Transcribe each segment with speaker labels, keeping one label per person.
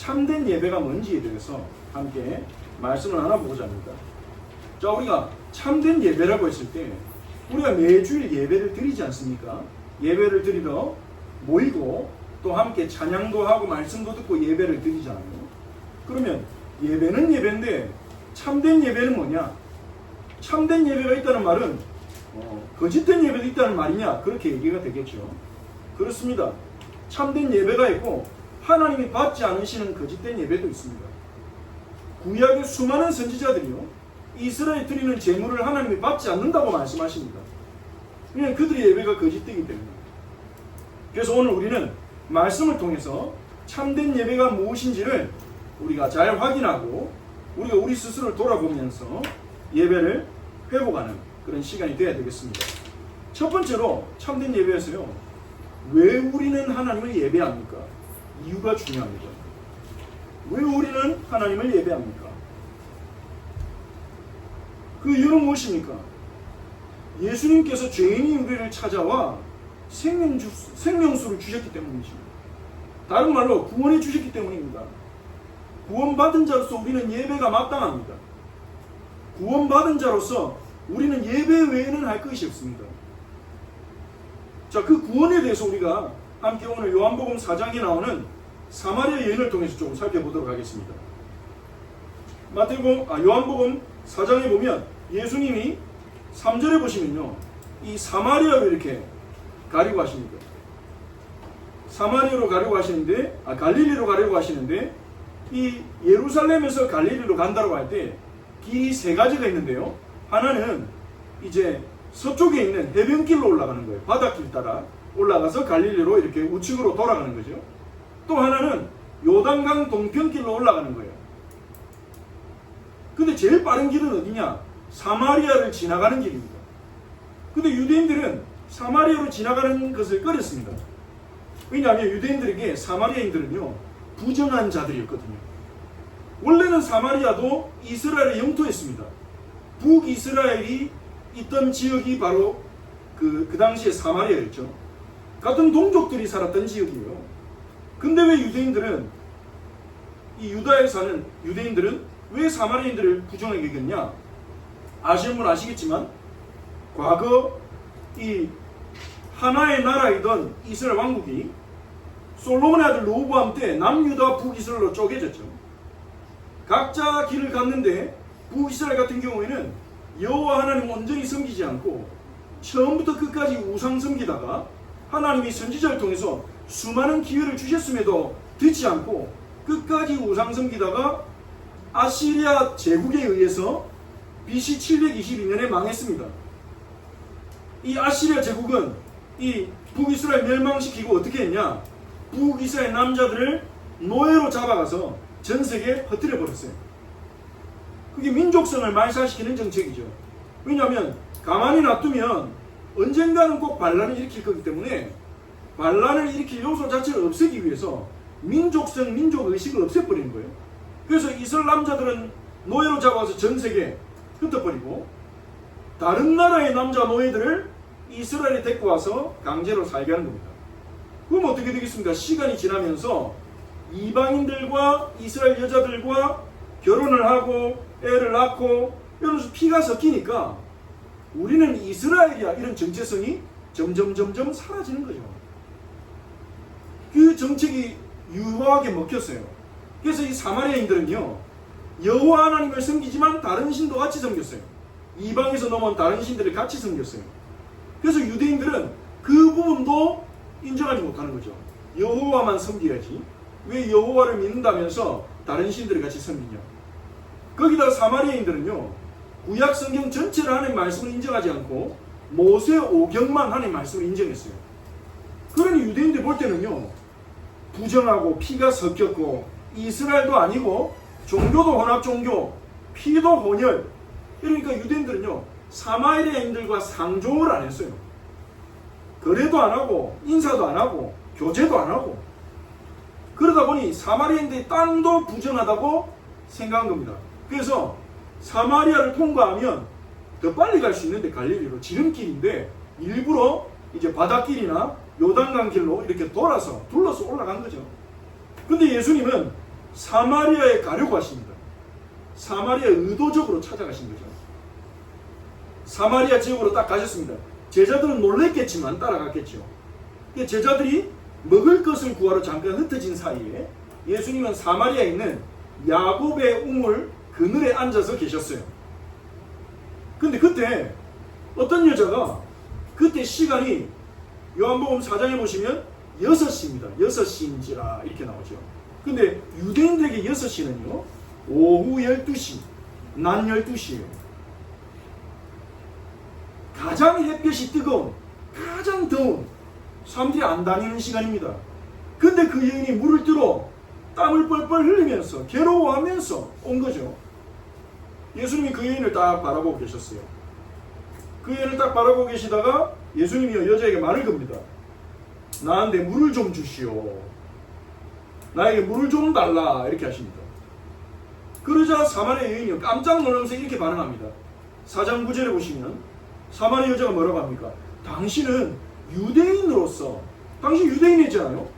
Speaker 1: 참된 예배가 뭔지에 대해서 함께 말씀을 하나 보고자 합니다. 자, 우리가 참된 예배라고 했을 때 우리가 매주일 예배를 드리지 않습니까? 예배를 드리러 모이고 또 함께 찬양도 하고 말씀도 듣고 예배를 드리잖아요. 그러면 예배는 예배인데 참된 예배는 뭐냐? 참된 예배가 있다는 말은 거짓된 예배도 있다는 말이냐? 그렇게 얘기가 되겠죠. 그렇습니다. 참된 예배가 있고 하나님이 받지 않으시는 거짓된 예배도 있습니다. 구약의 수많은 선지자들이요, 이스라엘 드리는 제물을 하나님이 받지 않는다고 말씀하십니다. 그냥 그들의 예배가 거짓되기 때문에. 그래서 오늘 우리는 말씀을 통해서 참된 예배가 무엇인지를 우리가 잘 확인하고 우리가 우리 스스로를 돌아보면서 예배를 회복하는 그런 시간이 되어야 되겠습니다. 첫 번째로 참된 예배에서요, 왜 우리는 하나님을 예배합니까? 이유가 중요합니다. 왜 우리는 하나님을 예배합니까? 그 이유는 무엇입니까? 예수님께서 죄인인 우리를 찾아와 생명수를 주셨기 때문이죠. 다른 말로 구원해 주셨기 때문입니다. 구원받은 자로서 우리는 예배가 마땅합니다. 구원받은 자로서 우리는 예배 외에는 할 것이 없습니다. 자, 그 구원에 대해서 우리가 함께 오늘 요한복음 4장에 나오는 사마리아 여인을 통해서 조금 살펴보도록 하겠습니다. 요한복음 4장에 보면 예수님이 3절에 보시면요, 이 사마리아로 이렇게 가려고 하십니다. 사마리아로 가려고 하시는데, 갈릴리로 가려고 하시는데, 이 예루살렘에서 갈릴리로 간다고 할 때 길이 세 가지가 있는데요. 하나는 이제 서쪽에 있는 해변길로 올라가는 거예요. 바닷길 따라 올라가서 갈릴리로 이렇게 우측으로 돌아가는 거죠. 또 하나는 요단강 동편길로 올라가는 거예요. 근데 제일 빠른 길은 어디냐? 사마리아를 지나가는 길입니다. 근데 유대인들은 사마리아로 지나가는 것을 꺼렸습니다. 왜냐하면 유대인들에게 사마리아인들은요, 부정한 자들이었거든요. 원래는 사마리아도 이스라엘의 영토였습니다. 북이스라엘이 있던 지역이 바로 그 당시에 사마리아였죠. 같은 동족들이 살았던 지역이에요. 근데 왜 유대인들은, 이 유다에 사는 유대인들은 왜 사마리아인들을 부정하게 여겼냐? 아시는 분 아시겠지만 과거 이 하나의 나라이던 이스라엘 왕국이 솔로몬의 아들 로보암 때 남유다 북이스라엘로 쪼개졌죠. 각자 길을 갔는데 북이스라엘 같은 경우에는 여호와 하나님 온전히 섬기지 않고 처음부터 끝까지 우상 섬기다가 하나님이 선지자를 통해서 수많은 기회를 주셨음에도 듣지 않고 끝까지 우상 섬기다가 아시리아 제국에 의해서 BC 722년에 망했습니다. 이 아시리아 제국은 이 북이스라엘 멸망시키고 어떻게 했냐? 북이스라엘 남자들을 노예로 잡아가서 전 세계에 퍼뜨려 버렸어요. 그게 민족성을 말살시키는 정책이죠. 왜냐하면 가만히 놔두면 언젠가는 꼭 반란을 일으킬 거기 때문에 반란을 일으킬 요소 자체를 없애기 위해서 민족성, 민족의식을 없애버리는 거예요. 그래서 이스라엘 남자들은 노예로 잡아서 전 세계에 흩어버리고 다른 나라의 남자 노예들을 이스라엘에 데리고 와서 강제로 살게 하는 겁니다. 그럼 어떻게 되겠습니까? 시간이 지나면서 이방인들과 이스라엘 여자들과 결혼을 하고 애를 낳고 이러면서 피가 섞이니까 우리는 이스라엘이야 이런 정체성이 점점 사라지는 거죠. 그 정책이 유효하게 먹혔어요. 그래서 이 사마리아인들은요, 여호와 하나님을 섬기지만 다른 신도 같이 섬겼어요. 이방에서 넘어온 다른 신들을 같이 섬겼어요. 그래서 유대인들은 그 부분도 인정하지 못하는 거죠. 여호와만 섬겨야지 왜 여호와를 믿는다면서 다른 신들을 같이 섬기냐. 거기다가 사마리아인들은요, 구약 성경 전체를 하나님 말씀을 인정하지 않고 모세 오경만 하나님 말씀을 인정했어요. 그러니 유대인들 볼 때는요, 부정하고 피가 섞였고 이스라엘도 아니고 종교도 혼합 종교, 피도 혼혈. 그러니까 유대인들은요, 사마리아인들과 상종을 안 했어요. 거래도 안 하고 인사도 안 하고 교제도 안 하고. 그러다 보니 사마리아인들의 땅도 부정하다고 생각한 겁니다. 그래서 사마리아를 통과하면 더 빨리 갈 수 있는데 갈릴리로 지름길인데 일부러 이제 바닷길이나 요단강 길로 이렇게 돌아서 둘러서 올라간 거죠. 근데 예수님은 사마리아에 가려고 하십니다. 사마리아에 의도적으로 찾아가신 거죠. 사마리아 지역으로 딱 가셨습니다. 제자들은 놀랬겠지만 따라갔겠죠. 제자들이 먹을 것을 구하러 잠깐 흩어진 사이에 예수님은 사마리아에 있는 야곱의 우물 그늘에 앉아서 계셨어요. 근데 그때 어떤 여자가, 그때 시간이 요한복음 4장에 보시면 6시입니다. 6시인지라 이렇게 나오죠. 근데 유대인들에게 6시는요 오후 12시, 낮 12시예요. 가장 햇볕이 뜨거운, 가장 더운, 사람들이 안 다니는 시간입니다. 근데 그 여인이 물을 들어 땀을 뻘뻘 흘리면서 괴로워하면서 온 거죠. 예수님이 그 여인을 딱 바라보고 계셨어요. 그 여인을 딱 바라보고 계시다가 예수님이 여자에게 말을 겁니다. 나한테 물을 좀 주시오. 나에게 물을 좀 달라. 이렇게 하십니다. 그러자 사마리아 여인이 깜짝 놀라면서 이렇게 반응합니다. 4장 9절에 보시면 사마리아 여자가 뭐라고 합니까? 당신은 유대인으로서, 당신 유대인이잖아요.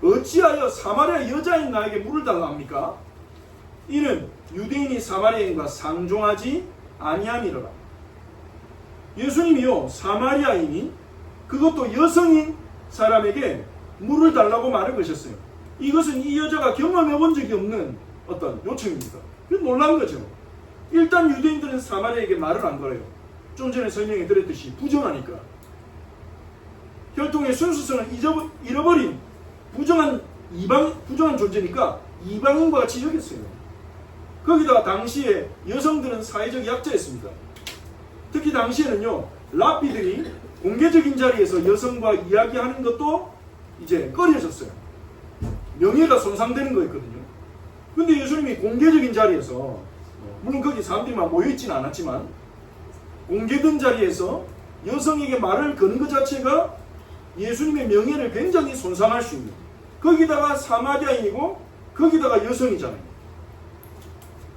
Speaker 1: 어찌하여 사마리아 여자인 나에게 물을 달라 합니까? 이는 유대인이 사마리아인과 상종하지 아니함이로라. 예수님이요 사마리아인이, 그것도 여성인 사람에게 물을 달라고 말을 거셨어요. 이것은 이 여자가 경험해 본 적이 없는 어떤 요청입니다. 놀란 거죠. 일단 유대인들은 사마리아에게 말을 안 걸어요. 좀 전에 설명해 드렸듯이 부정하니까. 혈통의 순수성을 잃어버린 부정한 존재니까 이방인과 같이 여겼어요. 거기다가 당시에 여성들은 사회적 약자였습니다. 특히 당시에는요 랍비들이 공개적인 자리에서 여성과 이야기하는 것도 이제 꺼려졌어요. 명예가 손상되는 거였거든요. 근데 예수님이 공개적인 자리에서, 물론 거기 사람들이만 모여있지는 않았지만 공개된 자리에서 여성에게 말을 거는 것 자체가 예수님의 명예를 굉장히 손상할 수 있는, 거기다가 사마리아인이고 거기다가 여성이잖아요.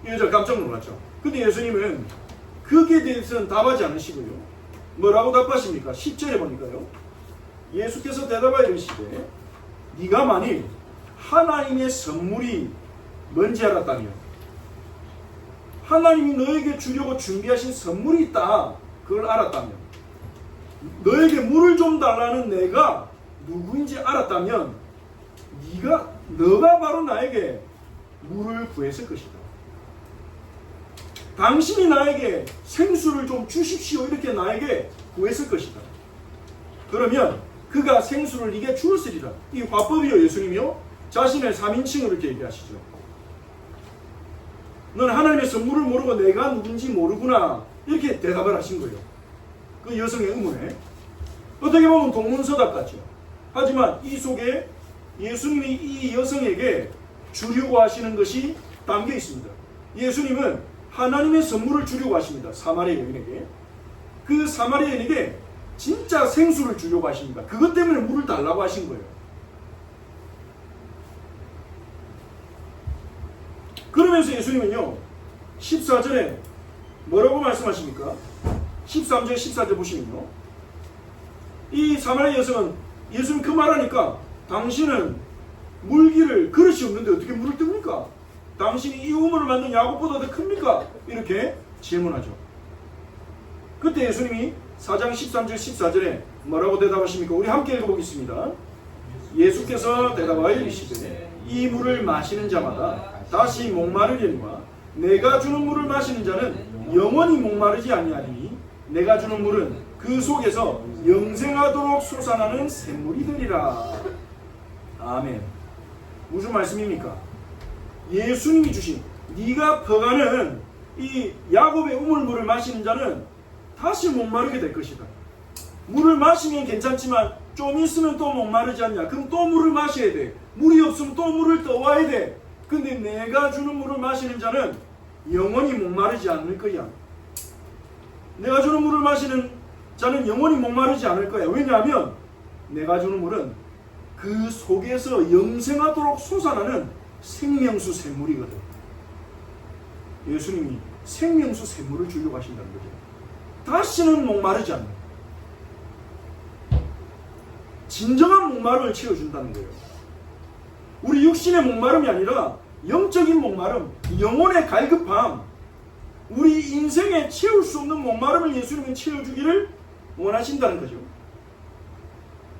Speaker 1: 이 여자 깜짝 놀랐죠. 근데 예수님은 거기에 대해서는 답하지 않으시고요. 뭐라고 답하십니까? 10절에 보니까요. 예수께서 대답하여 이르시되 네가 만일 하나님의 선물이 뭔지 알았다면, 하나님이 너에게 주려고 준비하신 선물이 있다, 그걸 알았다면, 너에게 물을 좀 달라는 내가 누구인지 알았다면 너가 바로 나에게 물을 구했을 것이다. 당신이 나에게 생수를 좀 주십시오 이렇게 나에게 구했을 것이다. 그러면 그가 생수를 네게 주었으리라. 이 화법이요 예수님이요 자신을 3인칭으로 이렇게 얘기하시죠. 너는 하나님의 선물을 모르고 내가 누군지 모르구나 이렇게 대답을 하신 거예요. 그 여성의 의문에 어떻게 보면 동문서답 같죠. 하지만 이 속에 예수님이 이 여성에게 주려고 하시는 것이 담겨 있습니다. 예수님은 하나님의 선물을 주려고 하십니다. 사마리아 여인에게. 그 사마리아 여인에게 진짜 생수를 주려고 하십니다. 그것 때문에 물을 달라고 하신 거예요. 그러면서 예수님은요 14절에 뭐라고 말씀하십니까? 13절 14절 보시면요 이 사마리아 여성은 예수님 그 말하니까 당신은 물기를 그릇이 없는데 어떻게 물을 뜹니까? 당신이 이 우물을 만든 야곱보다 더 큽니까? 이렇게 질문하죠. 그때 예수님이 4장 13절 14절에 뭐라고 대답하십니까? 우리 함께 읽어보겠습니다. 예수께서 대답하여 이르시되 이 물을 마시는 자마다 다시 목마르려니와 내가 주는 물을 마시는 자는 영원히 목마르지 아니하리니 내가 주는 물은 그 속에서 영생하도록 솟아나는 샘물이 되리라. 아멘. 무슨 말씀입니까? 예수님이 주신 네가 퍼가는 이 야곱의 우물물을 마시는 자는 다시 목마르게 될 것이다. 물을 마시면 괜찮지만 좀 있으면 또 목마르지 않냐? 그럼 또 물을 마셔야 돼. 물이 없으면 또 물을 떠와야 돼. 근데 내가 주는 물을 마시는 자는 영원히 목마르지 않을 거야. 내가 주는 물을 마시는 자는 영원히 목마르지 않을 거야. 왜냐하면 내가 주는 물은 그 속에서 영생하도록 솟아나는 생명수 샘물이거든. 예수님이 생명수 샘물을 주려고 하신다는 거죠. 다시는 목마르지 않는, 진정한 목마름을 채워준다는 거예요. 우리 육신의 목마름이 아니라 영적인 목마름, 영혼의 갈급함, 우리 인생에 채울 수 없는 목마름을 예수님은 채워주기를 원하신다는 거죠.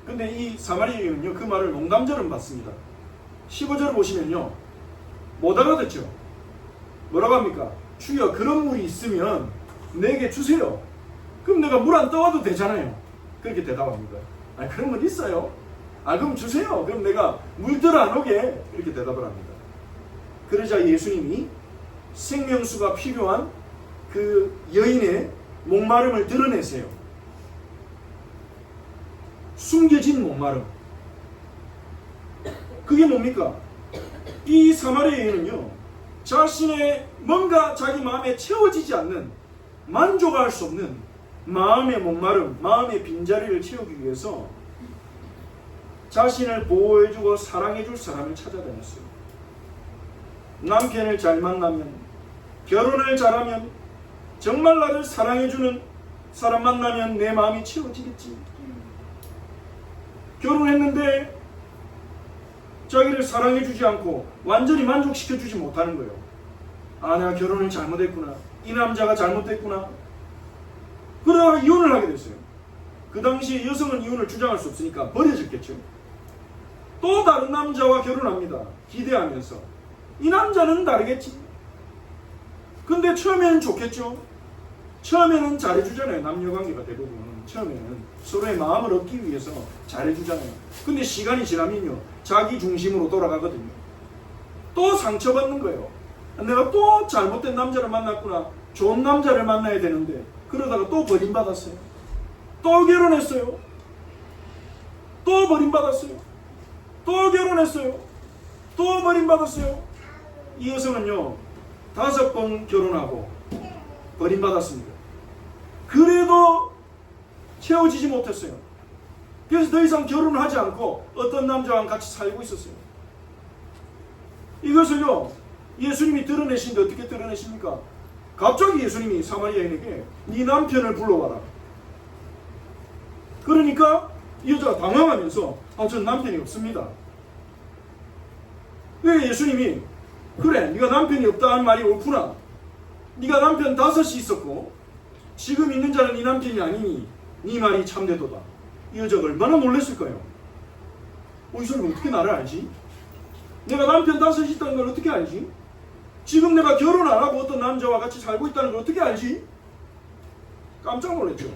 Speaker 1: 근데 이 사마리아 여인은요, 그 말을 농담처럼 받습니다. 15절을 보시면요, 못 알아듣죠. 뭐라고 합니까? 주여, 그런 물이 있으면 내게 주세요. 그럼 내가 물 안 떠와도 되잖아요. 그렇게 대답합니다. 아, 그런 건 있어요. 아, 그럼 주세요. 그럼 내가 물들 안 오게. 이렇게 대답을 합니다. 그러자 예수님이 생명수가 필요한 그 여인의 목마름을 드러내세요. 숨겨진 목마름. 그게 뭡니까? 이 사마리아 여인은요, 자신의 뭔가 자기 마음에 채워지지 않는, 만족할 수 없는 마음의 목마름, 마음의 빈자리를 채우기 위해서 자신을 보호해주고 사랑해줄 사람을 찾아다녔어요. 남편을 잘 만나면, 결혼을 잘하면, 정말 나를 사랑해주는 사람 만나면 내 마음이 채워지겠지. 결혼했는데 자기를 사랑해주지 않고 완전히 만족시켜주지 못하는 거예요. 아, 내가 결혼을 잘못했구나. 이 남자가 잘못됐구나. 그러다가 이혼을 하게 됐어요. 그 당시에 여성은 이혼을 주장할 수 없으니까 버려졌겠죠. 또 다른 남자와 결혼합니다. 기대하면서. 이 남자는 다르겠지. 근데 처음에는 좋겠죠. 처음에는 잘해주잖아요. 남녀관계가 대부분 처음에는 서로의 마음을 얻기 위해서 잘해주잖아요. 근데 시간이 지나면요, 자기 중심으로 돌아가거든요. 또 상처받는 거예요. 내가 또 잘못된 남자를 만났구나. 좋은 남자를 만나야 되는데, 그러다가 또 버림받았어요. 또 결혼했어요. 또 버림받았어요. 또 결혼했어요. 또 버림받았어요. 이 여성은요, 5번 결혼하고 버림받았습니다. 그래도 채워지지 못했어요. 그래서 더 이상 결혼을 하지 않고 어떤 남자와 같이 살고 있었어요. 이것을요, 예수님이 드러내신데 어떻게 드러내십니까? 갑자기 예수님이 사마리아인에게 네 남편을 불러와라. 그러니까 이 여자가 당황하면서 전 남편이 없습니다. 왜 예수님이 그래, 네가 남편이 없다는 말이 옳구나. 네가 남편 5이 있었고 지금 있는 자는 네 남편이 아니니 네 말이 참되도다. 이 여자가 얼마나 놀랐을까요? 이 사람이 어떻게 나를 알지? 내가 남편 5이 있다는 걸 어떻게 알지? 지금 내가 결혼 안 하고 어떤 남자와 같이 살고 있다는 걸 어떻게 알지? 깜짝 놀랐죠.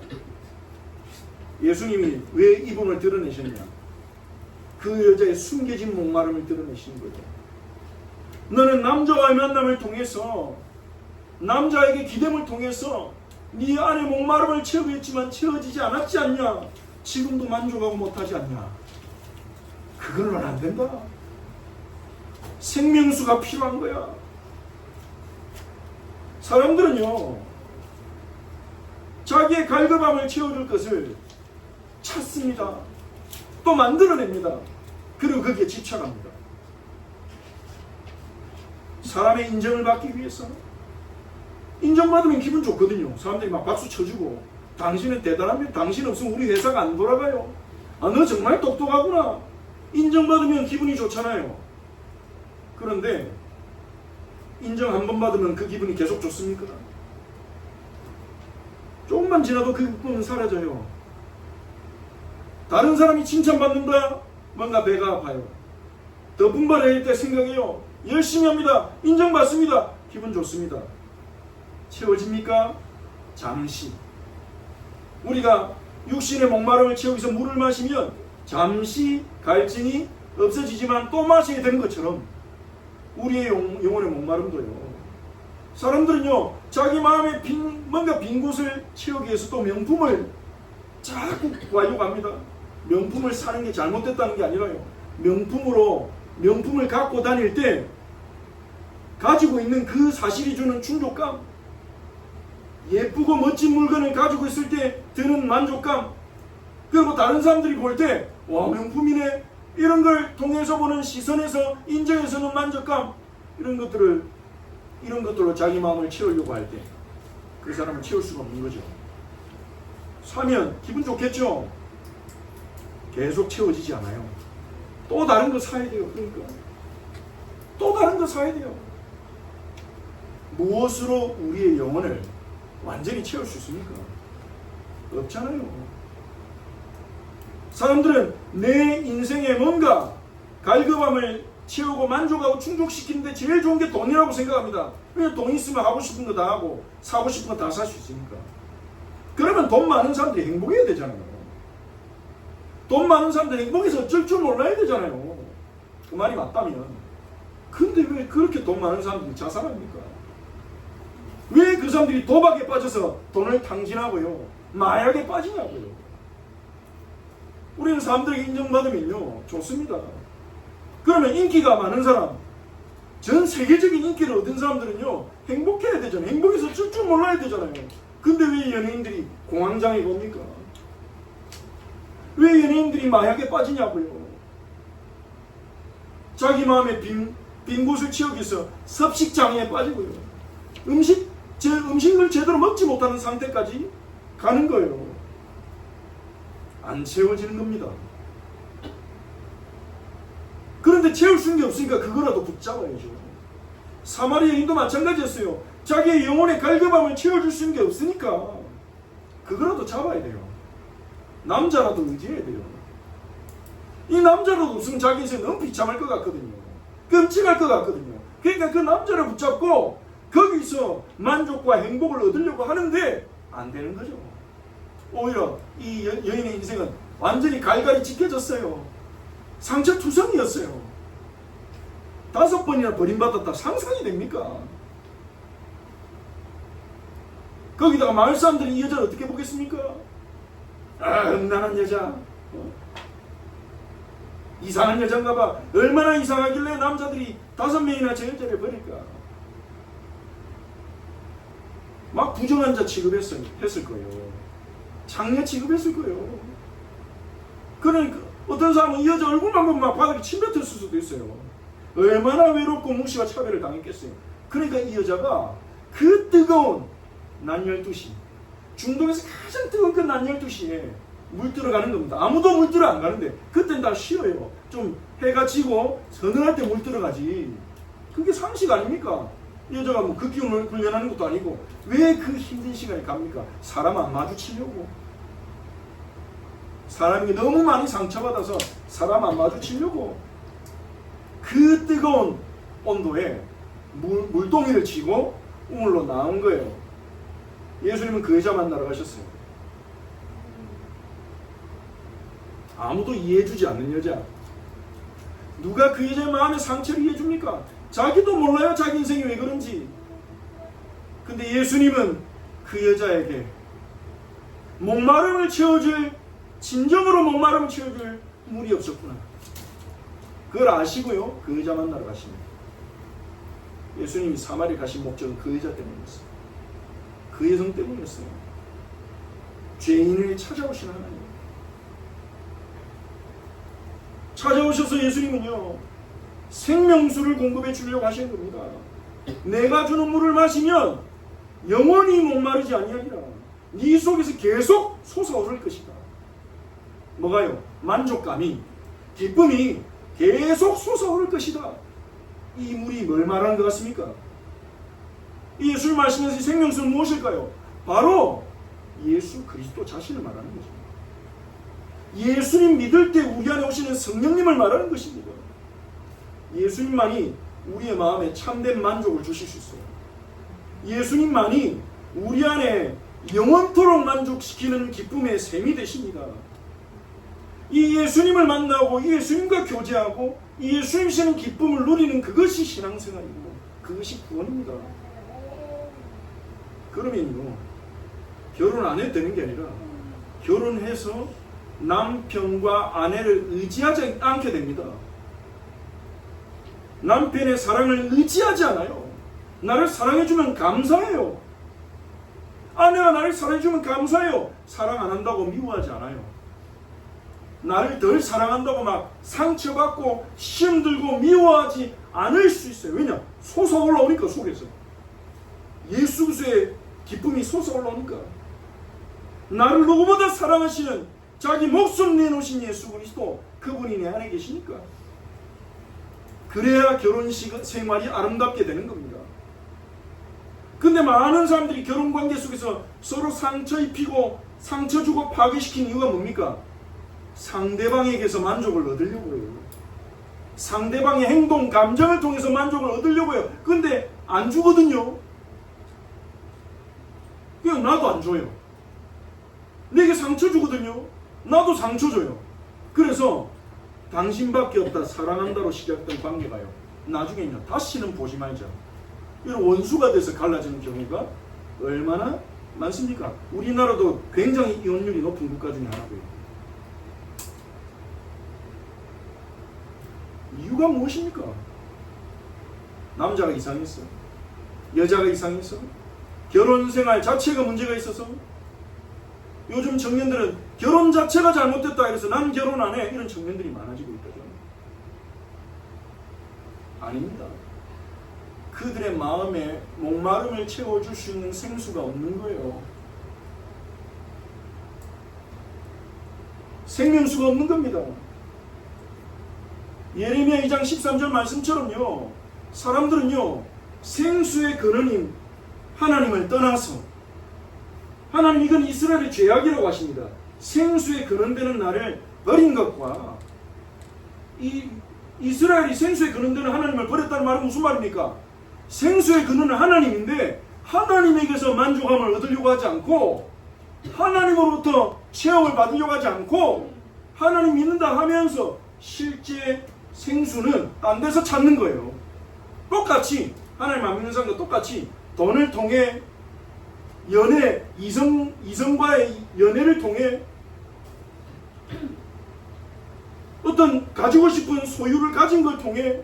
Speaker 1: 예수님이 왜 이분을 드러내셨냐? 그 여자의 숨겨진 목마름을 드러내시는 거죠. 너는 남자와의 만남을 통해서, 남자에게 기댐을 통해서 네 안의 목마름을 채우겠지만 채워지지 않았지 않냐? 지금도 만족하고 못하지 않냐? 그걸로는 안 된다. 생명수가 필요한 거야. 사람들은요, 자기의 갈급함을 채워줄 것을 찾습니다. 또 만들어냅니다. 그리고 거기에 집착합니다. 사람의 인정을 받기 위해서. 인정받으면 기분 좋거든요. 사람들이 막 박수 쳐주고, 당신은 대단하면 당신 없으면 우리 회사가 안 돌아가요. 아, 너 정말 똑똑하구나. 인정받으면 기분이 좋잖아요. 그런데 인정 한 번 받으면 그 기분이 계속 좋습니까? 조금만 지나도 그 기분은 사라져요. 다른 사람이 칭찬받는다? 뭔가 배가 아파요. 더 분발해야 될 생각이에요. 열심히 합니다. 인정받습니다. 기분 좋습니다. 채워집니까? 잠시. 우리가 육신의 목마름을 채우기 위해서 물을 마시면 잠시 갈증이 없어지지만 또 마셔야 되는 것처럼 우리의 영혼의 목마름도요. 사람들은요, 자기 마음에 뭔가 빈 곳을 채우기 위해서 또 명품을 자꾸 와요합니다. 명품을 사는 게 잘못됐다는 게 아니라요. 명품을 갖고 다닐 때 가지고 있는 그 사실이 주는 충족감, 예쁘고 멋진 물건을 가지고 있을 때 드는 만족감, 그리고 다른 사람들이 볼 때 와, 명품이네, 이런 걸 통해서 보는 시선에서 인정해서는 만족감, 이런 것들로 자기 마음을 채우려고 할 때 그 사람을 채울 수가 없는 거죠. 사면 기분 좋겠죠. 계속 채워지지 않아요. 또 다른 거 사야 돼요. 그러니까 또 다른 거 사야 돼요. 무엇으로 우리의 영혼을 완전히 채울 수 있습니까? 없잖아요. 사람들은 내 인생에 뭔가 갈급함을 채우고 만족하고 충족시키는데 제일 좋은 게 돈이라고 생각합니다. 왜냐면 돈 있으면 하고 싶은 거 다 하고 사고 싶은 거 다 살 수 있으니까. 그러면 돈 많은 사람들이 행복해야 되잖아요. 돈 많은 사람들이 행복해서 어쩔 줄 몰라야 되잖아요. 그 말이 맞다면. 근데 왜 그렇게 돈 많은 사람들이 자살합니까? 왜 그 사람들이 도박에 빠져서 돈을 탕진하고요, 마약에 빠지냐고요. 우리는 사람들에게 인정받으면요 좋습니다. 그러면 인기가 많은 사람, 전 세계적인 인기를 얻은 사람들은요 행복해야 되잖아요. 행복해서 어쩔 줄 몰라야 되잖아요. 근데 왜 연예인들이 공황장애 옵니까? 왜 연예인들이 마약에 빠지냐고요. 자기 마음에 빈 곳을 채우기 위해서 섭식장애에 빠지고요, 음식을 제대로 먹지 못하는 상태까지 가는 거예요. 안 채워지는 겁니다. 그런데 채울 수 있는 게 없으니까 그거라도 붙잡아야죠. 사마리아 여인도 마찬가지였어요. 자기의 영혼의 갈급함을 채워줄 수 있는 게 없으니까 그거라도 잡아야 돼요. 남자라도 의지해야 돼요. 이 남자라도 없으면 자기 인생 너무 비참할 것 같거든요. 끔찍할 것 같거든요. 그러니까 그 남자를 붙잡고 거기서 만족과 행복을 얻으려고 하는데 안 되는 거죠. 오히려 이 여인의 인생은 완전히 갈갈이 찢겨졌어요. 상처투성이었어요. 5번이나 버림받았다. 상상이 됩니까? 거기다가 마을 사람들이 이 여자를 어떻게 보겠습니까? 아, 음란한 여자, 이상한 여잔가 봐. 얼마나 이상하길래 남자들이 5명이나 저 여자를 버릴까? 막 부정한 자 취급했을 거예요. 장녀 취급했을 거예요. 그러니까 어떤 사람은 이 여자 얼굴만 보면 막 바닥에 침 뱉었을 수도 있어요. 얼마나 외롭고 무시와 차별을 당했겠어요. 그러니까 이 여자가 그 뜨거운 낮 12시, 중동에서 가장 뜨거운 그 낮 12시에 물 들어가는 겁니다. 아무도 물 들어 안 가는데 그때는 다 쉬어요. 좀 해가 지고 서늘할 때 물 들어가지. 그게 상식 아닙니까? 이 여자가 뭐 그 기운을 훈련하는 것도 아니고 왜 그 힘든 시간에 갑니까? 사람 안 마주치려고. 사람이 너무 많이 상처받아서 사람 안 마주치려고 그 뜨거운 온도에 물동이를 치고 우물로 나온 거예요. 예수님은 그 여자 만나러 가셨어요. 아무도 이해해주지 않는 여자. 누가 그 여자의 마음의 상처를 이해해줍니까? 자기도 몰라요. 자기 인생이 왜 그런지. 근데 예수님은 그 여자에게 목마름을 채워줄, 진정으로 목마름을 채워줄 물이 없었구나. 그걸 아시고요, 그 여자 만나러 가십니다. 예수님이 사마리아 가신 목적은 그 여자 때문이었어요. 그 여성 때문이었어요. 죄인을 찾아오신 하나님. 찾아오셔서 예수님은요, 생명수를 공급해 주려고 하시는 겁니다. 내가 주는 물을 마시면 영원히 목마르지 아니하리라. 네 속에서 계속 솟아오를 것이다. 뭐가요? 만족감이, 기쁨이 계속 솟아오를 것이다. 이 물이 뭘 말하는 것 같습니까? 이 예수를 마시면서 이 생명수는 무엇일까요? 바로 예수 그리스도 자신을 말하는 거죠. 예수님 믿을 때 우리 안에 오시는 성령님을 말하는 것입니다. 예수님만이 우리의 마음에 참된 만족을 주실 수 있어요. 예수님만이 우리 안에 영원토록 만족시키는 기쁨의 샘이 되십니다. 이 예수님을 만나고 이 예수님과 교제하고 이 예수님이시는 기쁨을 누리는 그것이 신앙생활이고 그것이 구원입니다. 그러면요, 결혼 안 해도 되는 게 아니라 결혼해서 남편과 아내를 의지하지 않게 됩니다. 남편의 사랑을 의지하지 않아요. 나를 사랑해주면 감사해요. 아내가 나를 사랑해주면 감사해요. 사랑 안 한다고 미워하지 않아요. 나를 덜 사랑한다고 막 상처받고 시험 들고 미워하지 않을 수 있어요. 왜냐? 솟아올라오니까 속에서. 예수 그리스도의 기쁨이 솟아올라오니까. 나를 누구보다 사랑하시는 자기 목숨 내놓으신 예수 그리스도, 그분이 내 안에 계시니까. 그래야 결혼식 생활이 아름답게 되는 겁니다. 근데 많은 사람들이 결혼관계 속에서 서로 상처 입히고 상처 주고 파괴시킨 이유가 뭡니까? 상대방에게서 만족을 얻으려고 해요. 상대방의 행동, 감정을 통해서 만족을 얻으려고 해요. 근데 안 주거든요. 그냥 나도 안 줘요. 내게 상처 주거든요. 나도 상처 줘요. 그래서 당신밖에 없다, 사랑한다로 시작된 관계가요, 나중에는요 다시는 보지 말자, 이런 원수가 돼서 갈라지는 경우가 얼마나 많습니까? 우리나라도 굉장히 이혼율이 높은 국가 중에 하나고요. 이유가 무엇입니까? 남자가 이상했어? 여자가 이상했어? 결혼생활 자체가 문제가 있어서? 요즘 청년들은 결혼 자체가 잘못됐다 해서 난 결혼 안 해, 이런 청년들이 많아지고 있거든. 아닙니다. 그들의 마음에 목마름을 채워줄 수 있는 생수가 없는 거예요. 생명수가 없는 겁니다. 예레미야 2장 13절 말씀처럼요, 사람들은요 생수의 근원인 하나님을 떠나서, 하나님 이건 이스라엘의 죄악이라고 하십니다. 생수의 근원되는 나를 버린 것과, 이스라엘이 생수의 근원되는 하나님을 버렸다는 말은 무슨 말입니까? 생수의 근원은 하나님인데 하나님에게서 만족함을 얻으려고 하지 않고, 하나님으로부터 체험을 받으려고 하지 않고, 하나님 믿는다 하면서 실제 생수는 딴 데서 찾는 거예요. 똑같이 하나님 안 믿는 사람도 똑같이 돈을 통해 연애, 이성과의 연애를 통해 어떤 가지고 싶은 소유를 가진 걸 통해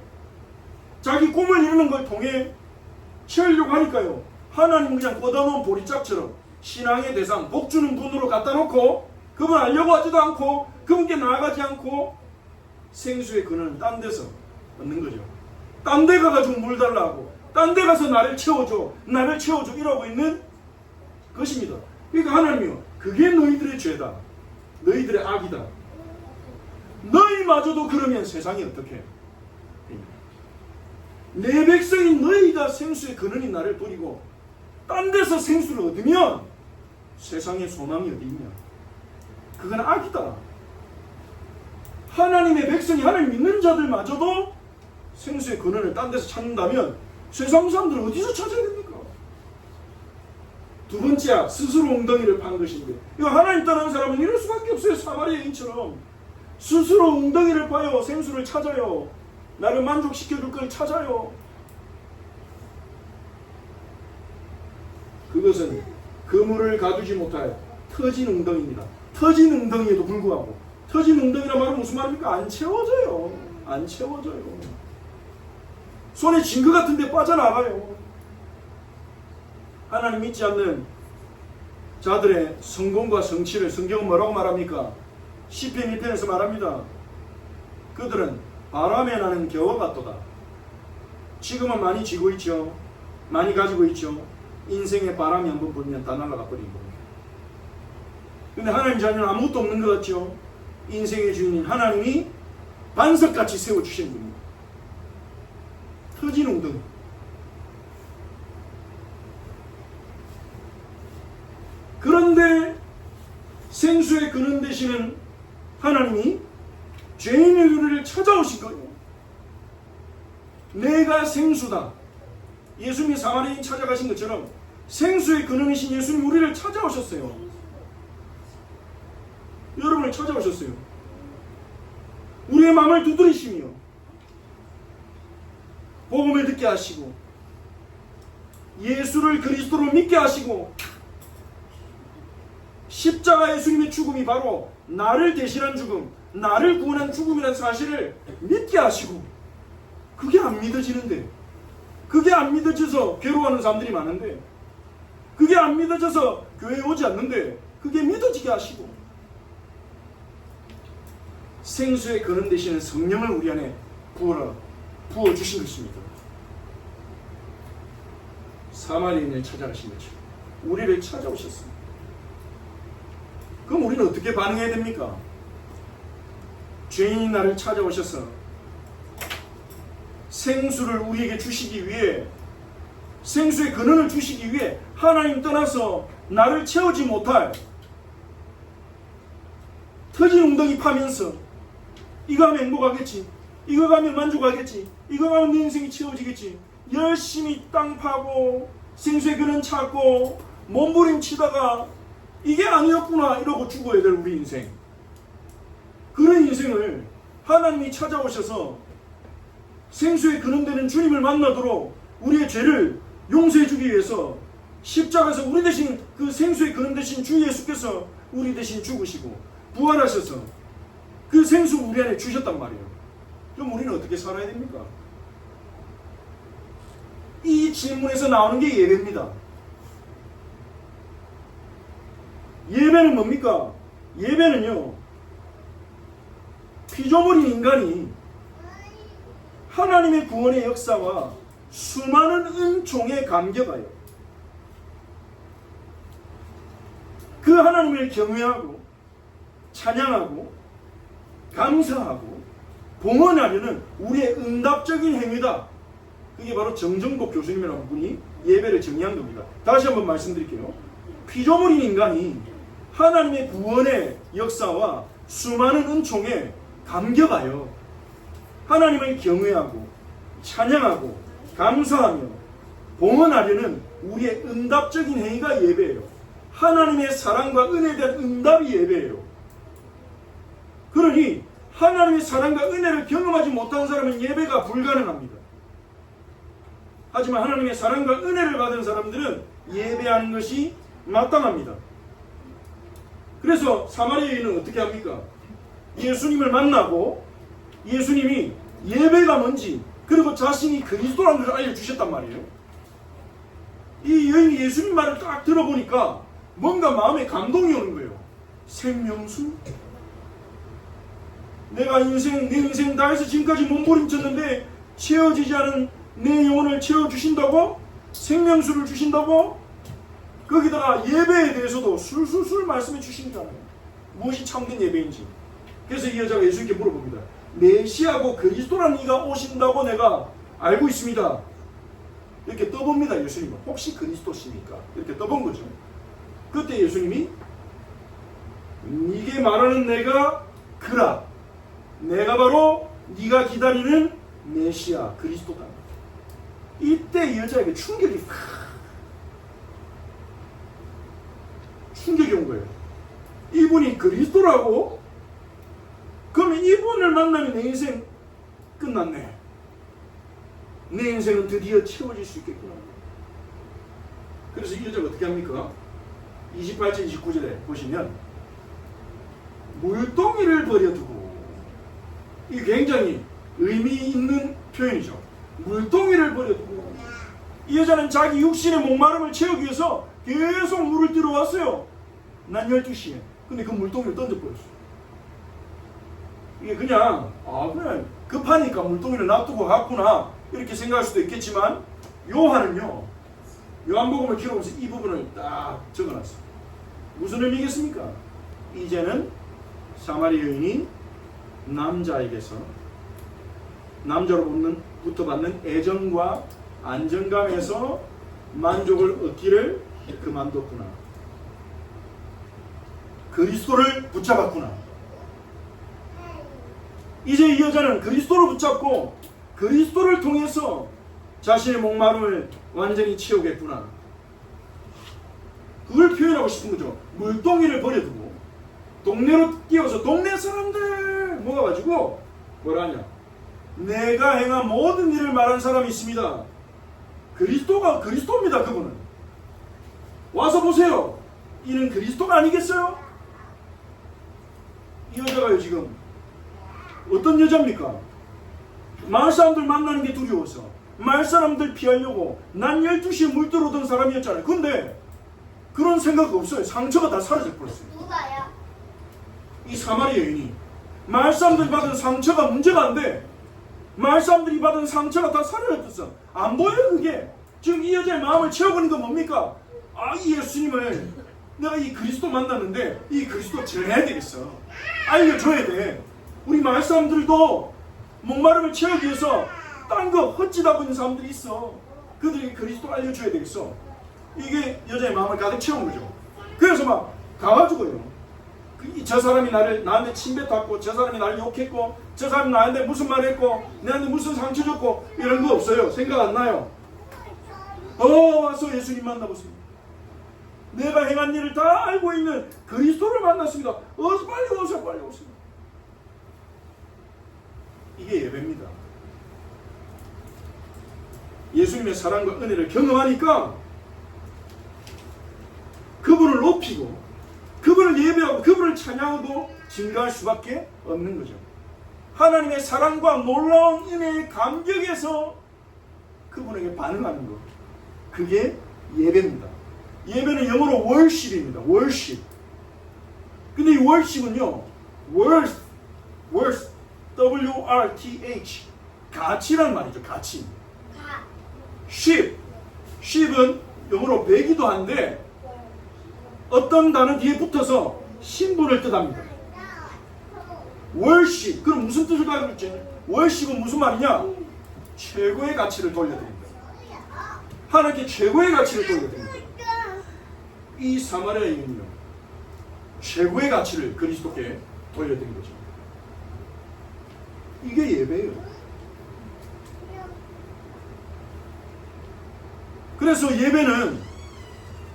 Speaker 1: 자기 꿈을 이루는 걸 통해 채우려고 하니까요, 하나님 그냥 뻗어놓은 보리짝처럼 신앙의 대상, 복주는 분으로 갖다 놓고 그분 알려고 하지도 않고 그분께 나아가지 않고 생수의 근원은 딴 데서 얻는 거죠. 딴 데 가가지고 물 달라고, 딴 데 가서 나를 채워줘 이러고 있는 것입니다. 그러니까 하나님이요, 그게 너희들의 죄다, 너희들의 악이다. 너희마저도 그러면 세상이 어떻게 해? 내 백성인 너희가 생수의 근원인 나를 버리고 딴 데서 생수를 얻으면 세상에 소망이 어디 있냐? 그건 악이다. 하나님의 백성이, 하나님 믿는 자들마저도 생수의 근원을 딴 데서 찾는다면 세상 사람들은 어디서 찾아야 됩니까? 두 번째 악, 스스로 엉덩이를 판 것인데, 이거 하나님 따르는 사람은 이럴 수밖에 없어요. 사마리아인처럼 스스로 엉덩이를 파요. 생수를 찾아요. 나를 만족시켜줄 걸 찾아요. 그것은 그물을 가두지 못할 터진 엉덩이입니다. 터진 엉덩이에도 불구하고, 터진 엉덩이란 말은 무슨 말입니까? 안 채워져요. 안 채워져요. 손에 징거 같은 데 빠져나가요. 하나님 믿지 않는 자들의 성공과 성취를 성경은 뭐라고 말합니까? 시편 1편에서 말합니다. 그들은 바람에 나는 겨와 같도다. 지금은 많이 쥐고 있죠. 많이 가지고 있죠. 인생의 바람이 한번 불면 다 날아가 버리는 겁니다. 근데 하나님 자녀는 아무것도 없는 것 같죠. 인생의 주인인 하나님이 반석같이 세워주신 분입니다. 터진 엉덩이. 그런데 생수의 근원 되시는 하나님이 죄인의 우리를 찾아오신 거예요. 내가 생수다. 예수님이 사마리아인 찾아가신 것처럼 생수의 근원이신 예수님 우리를 찾아오셨어요. 여러분을 찾아오셨어요. 우리의 마음을 두드리시며 복음을 듣게 하시고 예수를 그리스도로 믿게 하시고, 십자가 예수님의 죽음이 바로 나를 대신한 죽음, 나를 구원한 죽음이라는 사실을 믿게 하시고, 그게 안 믿어지는데, 그게 안 믿어져서 괴로워하는 사람들이 많은데, 그게 안 믿어져서 교회에 오지 않는데, 그게 믿어지게 하시고, 생수의 근원 되시는 성령을 우리 안에 부어주신 것입니다. 사마리아인을 찾아가신 거죠. 우리를 찾아오셨습니다. 그럼 우리는 어떻게 반응해야 됩니까? 죄인이 나를 찾아오셔서 생수를 우리에게 주시기 위해, 생수의 근원을 주시기 위해 하나님 떠나서 나를 채우지 못할, 터진 웅덩이 파면서 이거 하면 행복하겠지, 이거 가면 만족하겠지, 이거 가면 내 인생이 채워지겠지, 열심히 땅 파고 생수의 근원 찾고 몸부림치다가 이게 아니었구나 이러고 죽어야 될 우리 인생. 그런 인생을 하나님이 찾아오셔서 생수의 근원되는 주님을 만나도록 우리의 죄를 용서해 주기 위해서 십자가에서 우리 대신, 그 생수의 근원 대신 주 예수께서 우리 대신 죽으시고 부활하셔서 그 생수 우리 안에 주셨단 말이에요. 그럼 우리는 어떻게 살아야 됩니까? 이 질문에서 나오는 게 예배입니다. 예배는 뭡니까? 예배는요, 피조물인 인간이 하나님의 구원의 역사와 수많은 은총에 감격하여 그 하나님을 경외하고 찬양하고 감사하고 봉헌하려는 우리의 응답적인 행위다. 그게 바로 정정복 교수님이라는 분이 예배를 정의한 겁니다. 다시 한번 말씀드릴게요. 피조물인 인간이 하나님의 구원의 역사와 수많은 은총에 감격하여 하나님을 경외하고 찬양하고 감사하며 봉헌하려는 우리의 응답적인 행위가 예배예요. 하나님의 사랑과 은혜에 대한 응답이 예배예요. 그러니 하나님의 사랑과 은혜를 경험하지 못한 사람은 예배가 불가능합니다. 하지만 하나님의 사랑과 은혜를 받은 사람들은 예배하는 것이 마땅합니다. 그래서 사마리아 여인은 어떻게 합니까? 예수님을 만나고 예수님이 예배가 뭔지, 그리고 자신이 그리스도라는 것을 알려주셨단 말이에요. 이 여인이 예수님 말을 딱 들어보니까 뭔가 마음에 감동이 오는 거예요. 생명수? 내가 내 인생 다해서 지금까지 몸부림쳤는데 채워지지 않은 내 영혼을 채워주신다고? 생명수를 주신다고? 거기다가 예배에 대해서도 술술술 말씀해 주신다잖아요. 무엇이 참된 예배인지. 그래서 이 여자가 예수님께 물어봅니다. 메시아고 그리스도라는 이가 오신다고 내가 알고 있습니다. 이렇게 떠봅니다. 예수님은. 혹시 그리스도십니까? 이렇게 떠본 거죠. 그때 예수님이 네게 말하는 내가 그라, 내가 바로 네가 기다리는 메시아 그리스도다. 이때 이 여자에게 충격이 온 거예요. 이분이 그리스도라고? 그러면 이분을 만나면 내 인생 끝났네. 내 인생은 드디어 채워질 수 있겠구나. 그래서 이 여자가 어떻게 합니까? 28절 29절에 보시면 물동이를 버려두고, 이게 굉장히 의미 있는 표현이죠. 물동이를 버려두고, 이 여자는 자기 육신의 목마름을 채우기 위해서 계속 물을 들어왔어요. 난 12시에. 근데 그 물동이를 던져버렸어요. 이게 그냥 급하니까 물동이를 놔두고 갔구나 이렇게 생각할 수도 있겠지만, 요한은요, 요한복음을 기록하면서 이 부분을 딱 적어놨어요. 무슨 의미겠습니까? 이제는 사마리아 여인이 남자에게서 남자로부터 받는 애정과 안정감에서 만족을 얻기를 그만뒀구나. 그리스도를 붙잡았구나. 이제 이 여자는 그리스도를 붙잡고 그리스도를 통해서 자신의 목마름을 완전히 채우겠구나. 그걸 표현하고 싶은 거죠. 물동이를 버려두고 동네로 뛰어서 동네 사람들 모아가지고 뭐라 하냐, 내가 행한 모든 일을 말한 사람이 있습니다. 그리스도가 그리스도입니다. 그분은 와서 보세요. 이는 그리스도가 아니겠어요? 이 여자가요, 지금 어떤 여자입니까? 마을 사람들 만나는 게 두려워서 마을 사람들 피하려고 난 12시에 물 들어오던 사람이었잖아요. 근데 그런 생각 없어요. 상처가 다 사라져 버렸어요.
Speaker 2: 누가요?
Speaker 1: 이 사마리아 여인이 마을 사람들이 받은 상처가 문제가 안 돼. 마을 사람들이 받은 상처가 다 사라졌어. 안 보여요. 그게 지금 이 여자의 마음을 채워버린 건 뭡니까? 이 예수님을 내가 이 그리스도 만났는데 이 그리스도 전해야 되겠어. 알려줘야 돼. 우리 마을 사람들도 목마름을 채우기 위해서 딴 거 헛짓하고 있는 사람들이 있어. 그들이 그리스도 알려줘야 되겠어. 이게 여자의 마음을 가득 채운 거죠. 그래서 막 가가지고요. 저 사람이 나한테 침뱉었고, 저 사람이 나를 욕했고, 저 사람이 나한테 무슨 말 했고, 내한테 무슨 상처 줬고, 이런 거 없어요. 생각 안 나요. 와서 예수님 만나보세요. 내가 행한 일을 다 알고 있는 그리스도를 만났습니다. 어서 빨리 오세요, 빨리 오세요. 이게 예배입니다. 예수님의 사랑과 은혜를 경험하니까 그분을 높이고 그분을 예배하고 그분을 찬양하고 증가할 수밖에 없는 거죠. 하나님의 사랑과 놀라운 은혜의 감격에서 그분에게 반응하는 것, 그게 예배입니다. 예배는 영어로 worship입니다. worship. 근데 이 worship은요, worth, W-R-T-H, 가치란 말이죠. 가치. sheep은 영어로 배기도 한데 어떤 단어 뒤에 붙어서 신분을 뜻합니다. worship, 그럼 무슨 뜻을 가지고 있지? worship은 무슨 말이냐? 최고의 가치를 돌려드립니다. 하나님께 최고의 가치를 돌려드립니다. 이 사마리아 여인은요, 최고의 가치를 그리스도께 돌려드린 거죠. 이게 예배예요. 그래서 예배는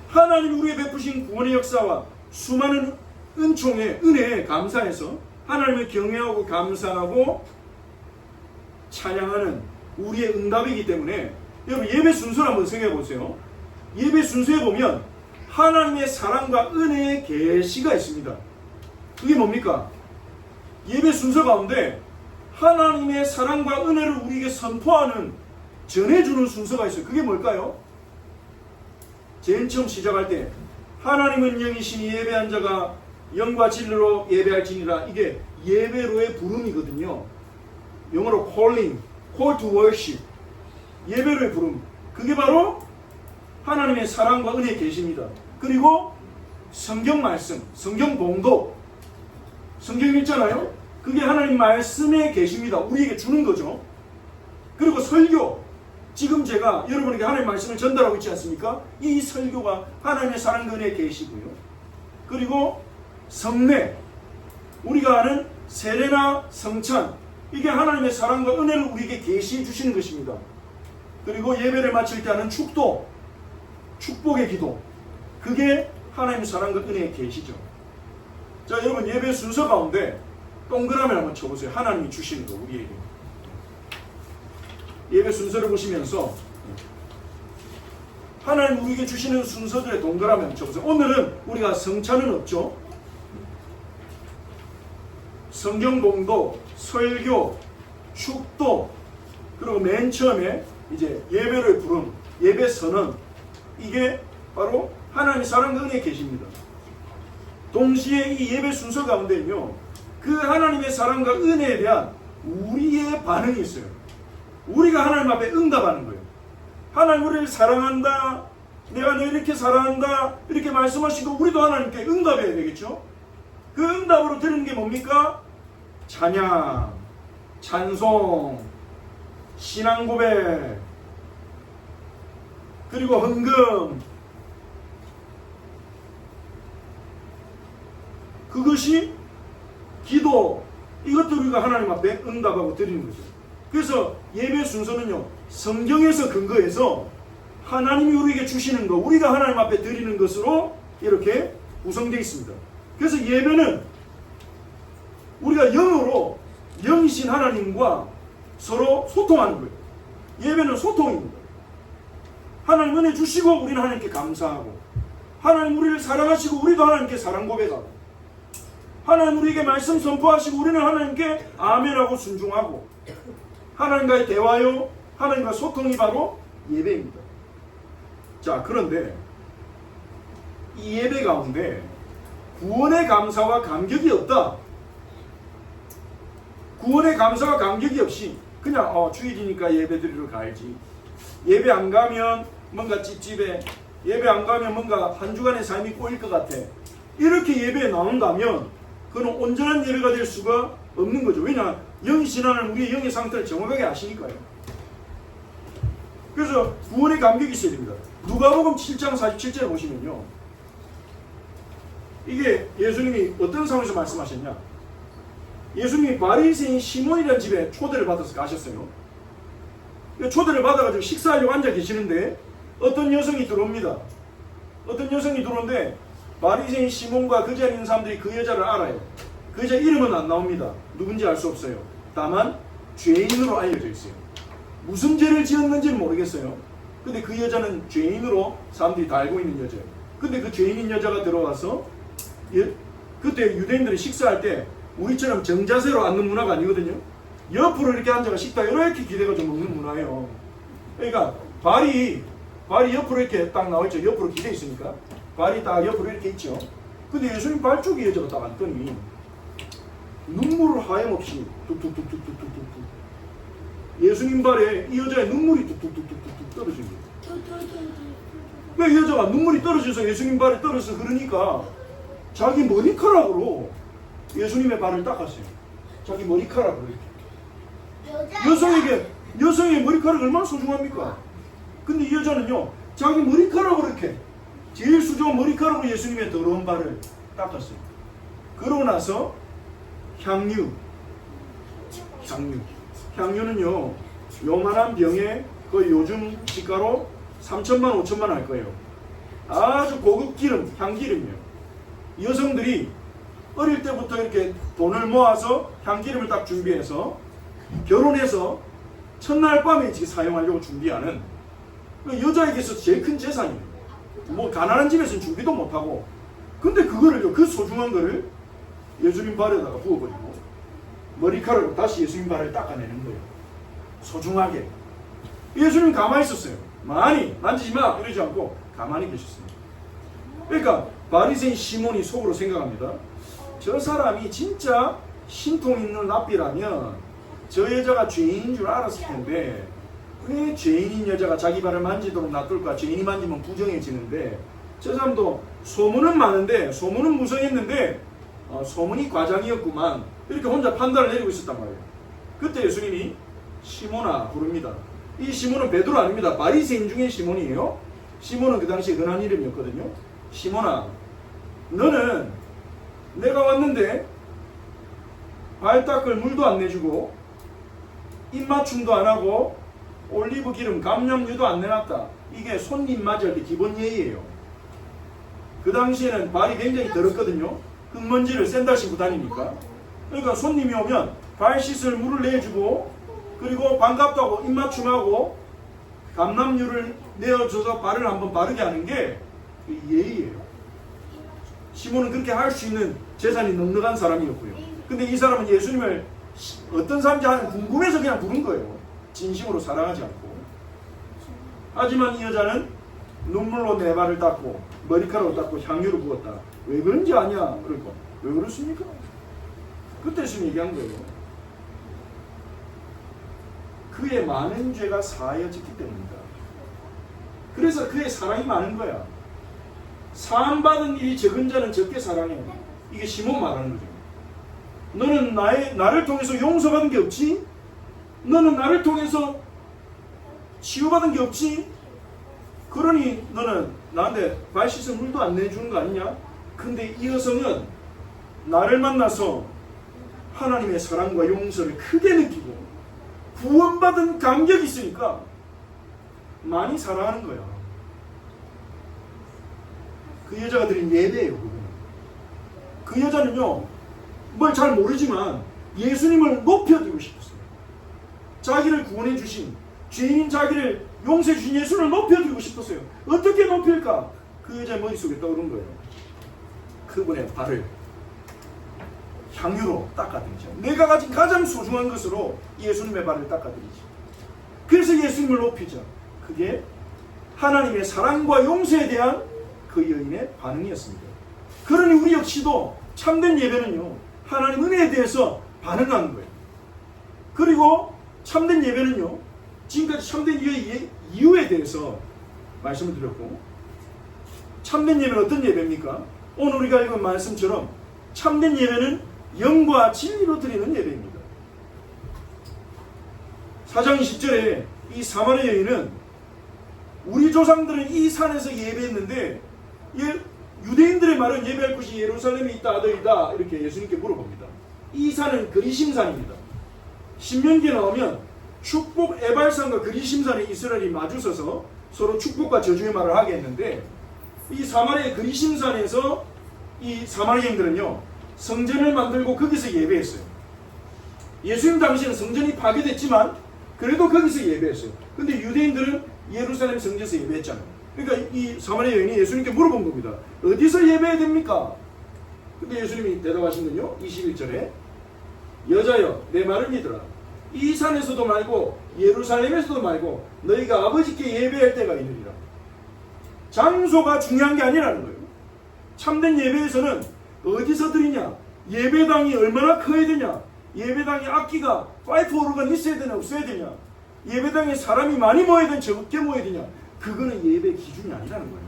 Speaker 1: 하나님 우리에 베푸신 구원의 역사와 수많은 은총의 은혜에 감사해서 하나님을 경외하고 감사하고 찬양하는 우리의 응답이기 때문에, 여러분 예배 순서를 한번 생각해 보세요. 예배 순서에 보면 하나님의 사랑과 은혜의 계시가 있습니다. 그게 뭡니까? 예배 순서 가운데 하나님의 사랑과 은혜를 우리에게 선포하는, 전해주는 순서가 있어요. 그게 뭘까요? 제일 처음 시작할 때 하나님은 영이시니 예배한 자가 영과 진리로 예배할지니라, 이게 예배로의 부름이거든요. 영어로 calling, call to worship, 예배로의 부름. 그게 바로 하나님의 사랑과 은혜의 계시입니다. 그리고 성경 말씀, 성경 봉독, 성경 읽잖아요. 그게 하나님 말씀의 계시입니다. 우리에게 주는 거죠. 그리고 설교, 지금 제가 여러분에게 하나님의 말씀을 전달하고 있지 않습니까? 이 설교가 하나님의 사랑과 은혜의 계시고요. 그리고 성례, 우리가 아는 세례나 성찬, 이게 하나님의 사랑과 은혜를 우리에게 계시해 주시는 것입니다. 그리고 예배를 마칠 때 하는 축도, 축복의 기도, 그게 하나님의 사랑과 은혜의 계시죠. 자, 여러분 예배 순서 가운데 동그라미 한번 쳐보세요. 하나님이 주시는 거 우리에게. 예배 순서를 보시면서 하나님 우리에게 주시는 순서들의 동그라미 한번 쳐보세요. 오늘은 우리가 성찬은 없죠. 성경봉독, 설교, 축도, 그리고 맨 처음에 이제 예배를 부름, 예배 선언, 이게 바로 하나님의 사랑과 은혜에 계십니다. 동시에 이 예배 순서 가운데는요, 그 하나님의 사랑과 은혜에 대한 우리의 반응이 있어요. 우리가 하나님 앞에 응답하는 거예요. 하나님 우리를 사랑한다, 내가 너 이렇게 사랑한다, 이렇게 말씀하시고 우리도 하나님께 응답해야 되겠죠. 그 응답으로 드리는 게 뭡니까? 찬양, 찬송, 신앙 고백, 그리고 헌금, 그것이 기도, 이것도 우리가 하나님 앞에 응답하고 드리는 거죠. 그래서 예배 순서는요, 성경에서 근거해서 하나님이 우리에게 주시는 것, 우리가 하나님 앞에 드리는 것으로 이렇게 구성되어 있습니다. 그래서 예배는 우리가 영으로 영이신 하나님과 서로 소통하는 거예요. 예배는 소통입니다. 하나님 은혜 주시고 우리는 하나님께 감사하고, 하나님 우리를 사랑하시고 우리도 하나님께 사랑 고백하고, 하나님 우리에게 말씀 선포하시고 우리는 하나님께 아멘하고 순종하고, 하나님과의 대화요, 하나님과 소통이 바로 예배입니다. 자, 그런데 이 예배 가운데 구원의 감사와 감격이 없다. 구원의 감사와 감격이 없이 그냥 주일이니까 예배 드리러 가야지, 예배 안 가면 뭔가 찝찝해, 예배 안 가면 뭔가 한 주간의 삶이 꼬일 것 같아, 이렇게 예배에 나온다면 그건 온전한 예배가 될 수가 없는 거죠. 왜냐? 영이신 하나님 우리의 영의 상태를 정확하게 아시니까요. 그래서 구원의 감격이 있어야 됩니다. 누가복음 7장 47절에 보시면요, 이게 예수님이 어떤 상황에서 말씀하셨냐. 예수님이 바리새인 시몬이라는 집에 초대를 받아서 가셨어요. 초대를 받아가지고 식사하려고 앉아 계시는데 어떤 여성이 들어옵니다. 어떤 여성이 들어오는데 바리새인 시몬과 그 자리에 있는 사람들이 그 여자를 알아요. 그 여자 이름은 안 나옵니다. 누군지 알 수 없어요. 다만 죄인으로 알려져 있어요. 무슨 죄를 지었는지는 모르겠어요. 근데 그 여자는 죄인으로 사람들이 다 알고 있는 여자예요. 근데 그 죄인인 여자가 들어와서, 그때 유대인들이 식사할 때 우리처럼 정자세로 앉는 문화가 아니거든요. 옆으로 이렇게 앉아가 식탁 이렇게 기대가지고 먹는 문화예요. 그러니까 발이 옆으로 이렇게 딱 나와있죠. 옆으로 기대 있으니까 발이 딱 옆으로 이렇게 있죠. 근데 예수님 발 쪽에 여자가 딱 앉더니 눈물을 하염없이 뚝뚝뚝뚝뚝뚝뚝, 예수님 발에 이 여자의 눈물이 뚝뚝뚝뚝뚝 떨어진 거예요. 왜 이 여자가 눈물이 떨어져서 예수님 발에 떨어져서 그러니까 자기 머리카락으로 예수님의 발을 닦았어요. 자기 머리카락으로 이렇게. 여성의 머리카락이 얼마나 소중합니까? 근데 이 여자는요, 자기 머리카락으로 이렇게, 제일 소중한 머리카락으로 예수님의 더러운 발을 닦았어요. 그러고 나서 향유는요, 요만한 병에 거의 요즘 시가로 3천만 5천만 할 거예요. 아주 고급 기름, 향기름이에요. 여성들이 어릴 때부터 이렇게 돈을 모아서 향기름을 딱 준비해서 결혼해서 첫날 밤에 사용하려고 준비하는, 여자에게 있어서 제일 큰 재산이에요. 뭐 가난한 집에서는 준비도 못하고, 근데 그거를요, 그 소중한 거를 예수님 발에다가 부어버리고 머리카락으로 다시 예수님 발을 닦아내는 거예요. 소중하게. 예수님 가만히 있었어요. 많이 만지지 마 이러지 않고 가만히 계셨습니다. 그러니까 바리새인 시몬이 속으로 생각합니다. 저 사람이 진짜 신통 있는 랍비라면 저 여자가 죄인인 줄 알았을 텐데 왜 죄인인 여자가 자기 발을 만지도록 놔둘까? 죄인이 만지면 부정해지는데, 저 사람도 소문은 많은데 소문은 무성했는데 소문이 과장이었구만, 이렇게 혼자 판단을 내리고 있었단 말이에요. 그때 예수님이 시몬아 부릅니다. 이 시몬은 베드로 아닙니다. 바리새인 중에 시몬이에요. 시몬은 그 당시에 흔한 이름이었거든요. 시몬아, 너는 내가 왔는데 발 닦을 물도 안 내주고 입맞춤도 안 하고 올리브 기름 감염유도 안 내놨다. 이게 손님 맞이할 때 기본 예의예요. 그 당시에는 발이 굉장히 더럽거든요. 흙먼지를 샌들 신고 다니니까. 그러니까 손님이 오면 발 씻을 물을 내주고, 그리고 반갑다고 입맞춤하고 감람유를 내어줘서 발을 한번 바르게 하는 게 예의예요. 시몬은 그렇게 할 수 있는 재산이 넉넉한 사람이었고요. 근데 이 사람은 예수님을 어떤 사람인지 하는 궁금해서 그냥 부른 거예요. 진심으로 사랑하지 않고. 하지만 이 여자는 눈물로 내 발을 닦고 머리카락을 닦고 향유를 부었다. 왜 그런지 아냐? 그러니까 왜 그렇습니까? 그때 예수님 얘기한 거예요. 그의 많은 죄가 사하여졌기 때문이다. 그래서 그의 사랑이 많은 거야. 사함받은 일이 적은 자는 적게 사랑해. 이게 시몬 말하는 거죠. 너는 나를 통해서 용서받은 게 없지? 너는 나를 통해서 치유받은 게 없지? 그러니 너는 나한테 발 씻을 물도 안 내주는 거 아니냐? 근데 이 여성은 나를 만나서 하나님의 사랑과 용서를 크게 느끼고 구원받은 감격이 있으니까 많이 사랑하는 거야. 그 여자가 드린 예배예요. 그거는. 그 여자는요, 뭘 잘 모르지만 예수님을 높여드리고 싶었어요. 자기를 구원해 주신, 죄인인 자기를 용서해 주신 예수를 높여드리고 싶었어요. 어떻게 높일까? 그 여자의 머릿속에 떠오른 거예요. 그분의 발을 향유로 닦아드리죠. 내가 가진 가장 소중한 것으로 예수님의 발을 닦아드리죠. 그래서 예수님을 높이죠. 그게 하나님의 사랑과 용서에 대한 그 여인의 반응이었습니다. 그러니 우리 역시도 참된 예배는요, 하나님 은혜에 대해서 반응하는 거예요. 그리고 참된 예배는요, 지금까지 참된 이유에 대해서 말씀을 드렸고, 참된 예배는 어떤 예배입니까? 오늘 우리가 읽은 말씀처럼 참된 예배는 영과 진리로 드리는 예배입니다. 4장 20절에 이 사마리아 여인은 우리 조상들은 이 산에서 예배했는데 유대인들의 말은 예배할 곳이 예루살렘에 있다 하더이다 이렇게 예수님께 물어봅니다. 이 산은 그리심산입니다. 신명기에 나오면 축복 에발산과 그리심산에 이스라엘이 마주서서 서로 축복과 저주의 말을 하게 했는데 이 사마리아 그리심산에서 이 사마리아인들은요 성전을 만들고 거기서 예배했어요. 예수님 당시에는 성전이 파괴됐지만 그래도 거기서 예배했어요. 근데 유대인들은 예루살렘 성전에서 예배했잖아요. 그러니까 이 사마리아 여인이 예수님께 물어본 겁니다. 어디서 예배해야 됩니까? 근데 예수님이 대답하시는군요. 21절에 여자여 내 말을 믿으라. 이 산에서도 말고 예루살렘에서도 말고 너희가 아버지께 예배할 때가 이르리라. 장소가 중요한 게 아니라는 거예요. 참된 예배에서는 어디서 드리냐, 예배당이 얼마나 커야 되냐, 예배당에 악기가 파이프 오르간 있어야 되냐 없어야 되냐, 예배당에 사람이 많이 모여야 되냐 적게 모여야 되냐, 그거는 예배 기준이 아니라는 거예요.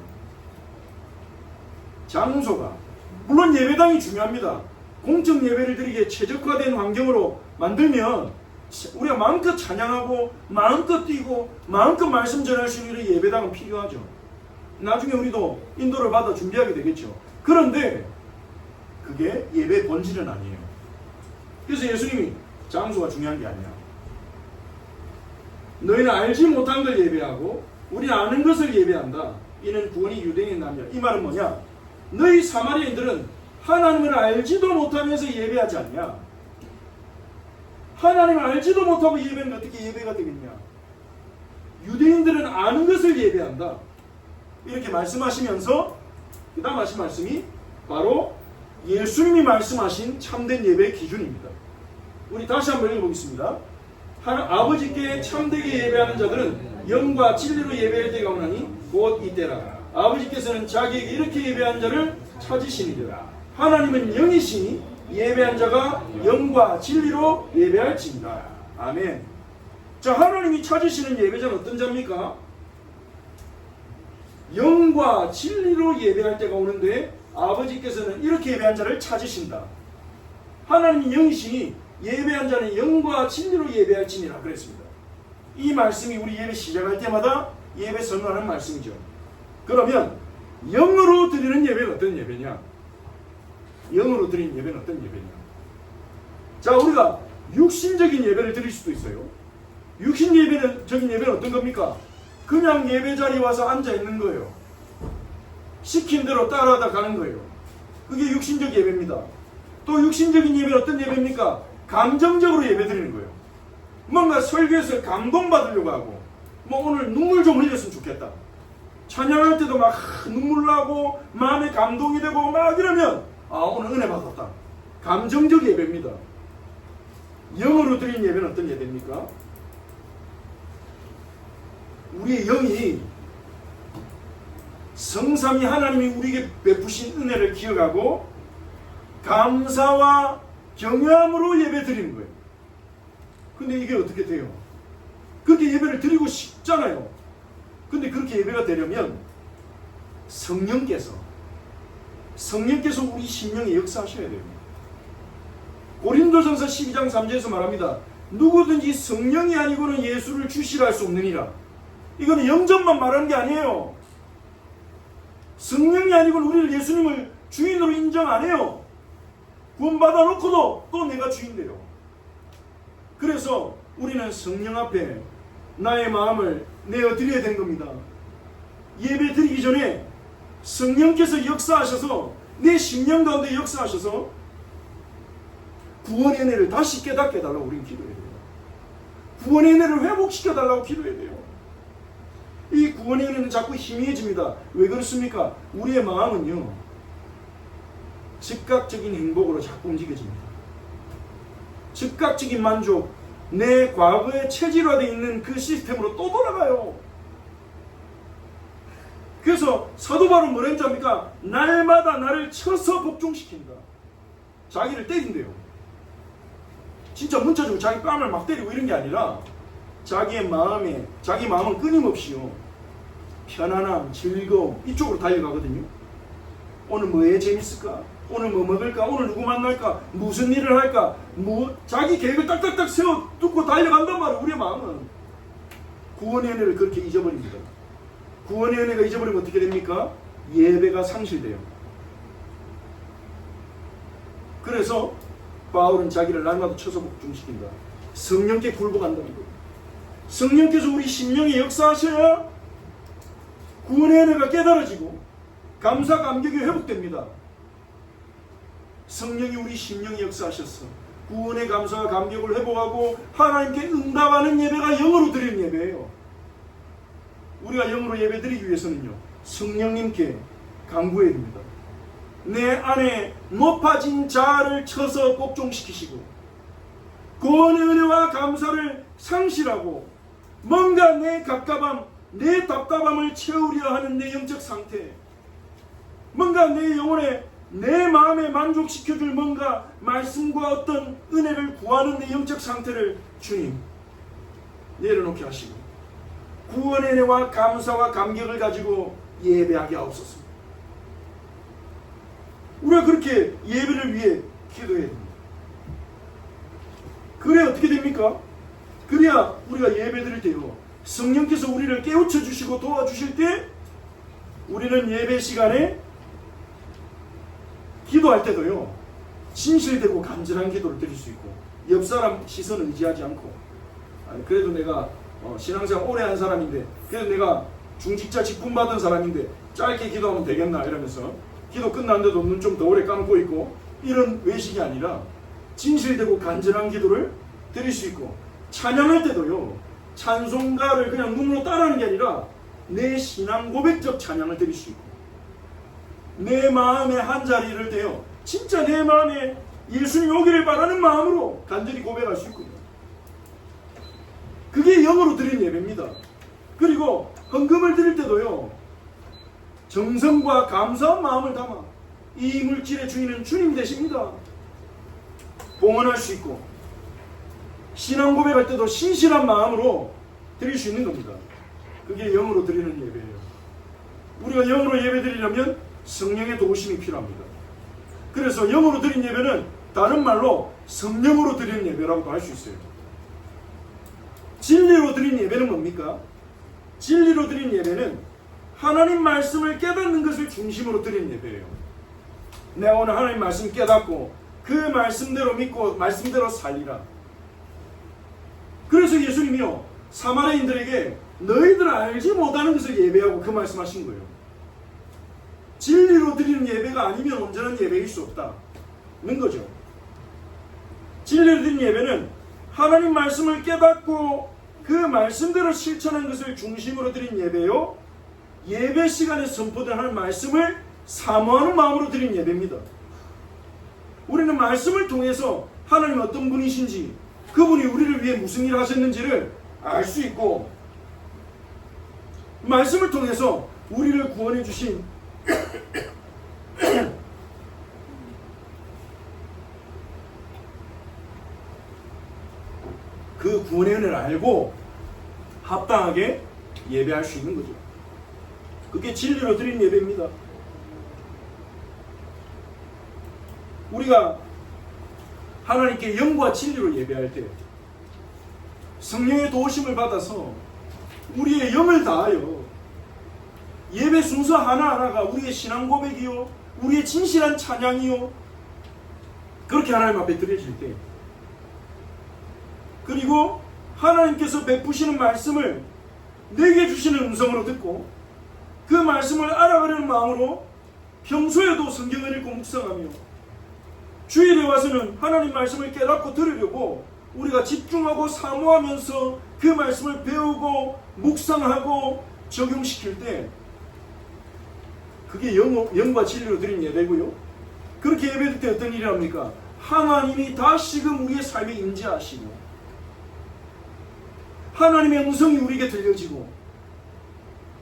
Speaker 1: 장소가 물론 예배당이 중요합니다. 공적 예배를 드리기에 최적화된 환경으로 만들면 우리가 마음껏 찬양하고 마음껏 뛰고 마음껏 말씀 전할 수 있는 예배당은 필요하죠. 나중에 우리도 인도를 받아 준비하게 되겠죠. 그런데 그게 예배의 본질은 아니에요. 그래서 예수님이 장소가 중요한 게 아니야. 너희는 알지 못한 걸 예배하고 우리는 아는 것을 예배한다. 이는 구원이 유대인의 남이야. 이 말은 뭐냐? 너희 사마리아인들은 하나님을 알지도 못하면서 예배하지 않냐? 하나님을 알지도 못하고 예배는 어떻게 예배가 되겠냐? 유대인들은 아는 것을 예배한다. 이렇게 말씀하시면서 그 다음 하신 말씀이 바로 예수님이 말씀하신 참된 예배의 기준입니다. 우리 다시 한번 읽어보겠습니다. 아버지께 참되게 예배하는 자들은 영과 진리로 예배할 때가 오나니 곧 이때라. 아버지께서는 자기에게 이렇게 예배한 자를 찾으시니라. 하나님은 영이시니 예배한 자가 영과 진리로 예배할지니라. 아멘. 자, 하나님이 찾으시는 예배자는 어떤 자입니까? 영과 진리로 예배할 때가 오는데 아버지께서는 이렇게 예배한 자를 찾으신다. 하나님이 영이시니 예배한 자는 영과 진리로 예배할지니라 그랬습니다. 이 말씀이 우리 예배 시작할 때마다 예배 선언하는 말씀이죠. 그러면 영으로 드리는 예배는 어떤 예배냐? 영으로 드리는 예배는 어떤 예배냐? 자, 우리가 육신적인 예배를 드릴 수도 있어요. 육신적인 예배는 어떤 겁니까? 그냥 예배 자리에 와서 앉아 있는 거예요. 시킨 대로 따라하다 가는 거예요. 그게 육신적 예배입니다. 또 육신적인 예배는 어떤 예배입니까? 감정적으로 예배 드리는 거예요. 뭔가 설교에서 감동받으려고 하고, 뭐 오늘 눈물 좀 흘렸으면 좋겠다. 찬양할 때도 막 눈물 나고 마음에 감동이 되고 막 이러면 오늘 은혜 받았다. 감정적 예배입니다. 영으로 드린 예배는 어떤 예배입니까? 우리의 영이 성삼위 하나님이 우리에게 베푸신 은혜를 기억하고 감사와 경외함으로 예배 드리는 거예요. 근데 이게 어떻게 돼요? 그렇게 예배를 드리고 싶잖아요. 근데 그렇게 예배가 되려면 성령께서 우리 심령에 역사하셔야 돼요. 고린도전서 12장 3절에서 말합니다. 누구든지 성령이 아니고는 예수를 주시라 할 수 없느니라. 이거는 영접만 말하는 게 아니에요. 성령이 아니고는 우리를 예수님을 주인으로 인정 안 해요. 구원받아 놓고도 또 내가 주인돼요. 그래서 우리는 성령 앞에 나의 마음을 내어드려야 되는 겁니다. 예배 드리기 전에 성령께서 역사하셔서 내 심령 가운데 역사하셔서 구원의 은혜를 다시 깨닫게 해달라고 우리는 기도해야 돼요. 구원의 은혜를 회복시켜달라고 기도해야 돼요. 이 구원의 은혜는 자꾸 희미해집니다. 왜 그렇습니까? 우리의 마음은요 즉각적인 행복으로 자꾸 움직여집니다. 즉각적인 만족, 내 과거에 체질화되어 있는 그 시스템으로 또 돌아가요. 그래서 사도 바울은 뭐라 했습니까? 날마다 나를 쳐서 복종시킨다. 자기를 때린대요. 진짜 문자 주고 자기 뺨을 막 때리고 이런 게 아니라 자기 마음은 끊임없이요 편안함, 즐거움 이쪽으로 달려가거든요. 오늘 뭐에 재밌을까? 오늘 뭐 먹을까? 오늘 누구 만날까? 무슨 일을 할까? 자기 계획을 딱딱딱 세워 두고 달려간단 말이에요. 우리의 마음은 구원의 은혜를 그렇게 잊어버립니다. 구원의 은혜가 잊어버리면 어떻게 됩니까? 예배가 상실돼요. 그래서 바울은 자기를 날마다 쳐서 복종시킨다. 성령께 굴복한다는 거예요. 성령께서 우리 심령에 역사하셔야 구원의 은혜가 깨달아지고 감사 감격이 회복됩니다. 성령이 우리 심령에 역사하셨어. 구원의 감사와 감격을 회복하고 하나님께 응답하는 예배가 영으로 드리는 예배예요. 우리가 영으로 예배 드리기 위해서는요, 성령님께 간구해야 됩니다. 내 안에 높아진 자아를 쳐서 복종시키시고 구원의 은혜와 감사를 상실하고 뭔가 내 갑갑함, 내 답답함을 채우려 하는 내 영적 상태, 뭔가 내 영혼에 내 마음에 만족시켜줄 뭔가 말씀과 어떤 은혜를 구하는 내 영적 상태를 주님 내려놓게 하시고 구원의 은혜와 감사와 감격을 가지고 예배하게 하옵소서. 우리가 그렇게 예배를 위해 기도해야 됩니다. 그래 어떻게 됩니까? 그래야 우리가 예배 드릴 때요, 성령께서 우리를 깨우쳐 주시고 도와주실 때 우리는 예배 시간에 기도할 때도요, 진실되고 간절한 기도를 드릴 수 있고, 옆 사람 시선을 의지하지 않고, 그래도 내가 신앙생활 오래 한 사람인데, 그래도 내가 중직자 직분 받은 사람인데 짧게 기도하면 되겠나 이러면서 기도 끝났는데도 눈 좀 더 오래 감고 있고, 이런 외식이 아니라 진실되고 간절한 기도를 드릴 수 있고, 찬양할 때도요, 찬송가를 그냥 눈으로 따라하는 게 아니라 내 신앙 고백적 찬양을 드릴 수 있고, 내 마음에 한 자리 이럴 때요, 진짜 내 마음에 예수님 오기를 바라는 마음으로 간절히 고백할 수 있거든요. 그게 영으로 드린 예배입니다. 그리고 헌금을 드릴 때도요, 정성과 감사한 마음을 담아 이 물질의 주인은 주님 되십니다. 봉헌할 수 있고, 신앙 고백할 때도 신실한 마음으로 드릴 수 있는 겁니다. 그게 영으로 드리는 예배예요. 우리가 영으로 예배 드리려면 성령의 도우심이 필요합니다. 그래서 영으로 드린 예배는 다른 말로 성령으로 드리는 예배라고도 할 수 있어요. 진리로 드린 예배는 뭡니까? 진리로 드린 예배는 하나님 말씀을 깨닫는 것을 중심으로 드리는 예배예요. 내가 오늘 하나님 말씀 깨닫고 그 말씀대로 믿고 말씀대로 살리라. 그래서 예수님이요, 사마리아인들에게 너희들 알지 못하는 것을 예배하고 그 말씀하신 거예요. 진리로 드리는 예배가 아니면 온전한 예배일 수 없다는 거죠. 진리로 드리는 예배는 하나님 말씀을 깨닫고 그 말씀대로 실천한 것을 중심으로 드린 예배요, 예배 시간에 선포된 하나님 말씀을 사모하는 마음으로 드린 예배입니다. 우리는 말씀을 통해서 하나님 어떤 분이신지, 그분이 우리를 위해 무슨 일을 하셨는지를 알 수 있고, 말씀을 통해서 우리를 구원해 주신 그 구원의 은혜를 알고 합당하게 예배할 수 있는 거죠. 그게 진리로 드린 예배입니다. 우리가 하나님께 영과 진리로 예배할 때 성령의 도우심을 받아서 우리의 영을 다하여 예배 순서 하나하나가 우리의 신앙 고백이요, 우리의 진실한 찬양이요, 그렇게 하나님 앞에 드려질 때, 그리고 하나님께서 베푸시는 말씀을 내게 주시는 음성으로 듣고 그 말씀을 알아가려는 마음으로 평소에도 성경을 읽고 묵상하며 주일에 와서는 하나님 말씀을 깨닫고 들으려고 우리가 집중하고 사모하면서 그 말씀을 배우고 묵상하고 적용시킬 때, 그게 영과 진리로 드린 예배고요. 그렇게 예배드릴 때 어떤 일이 합니까? 하나님이 다시금 우리의 삶에 임재하시고 하나님의 음성이 우리에게 들려지고,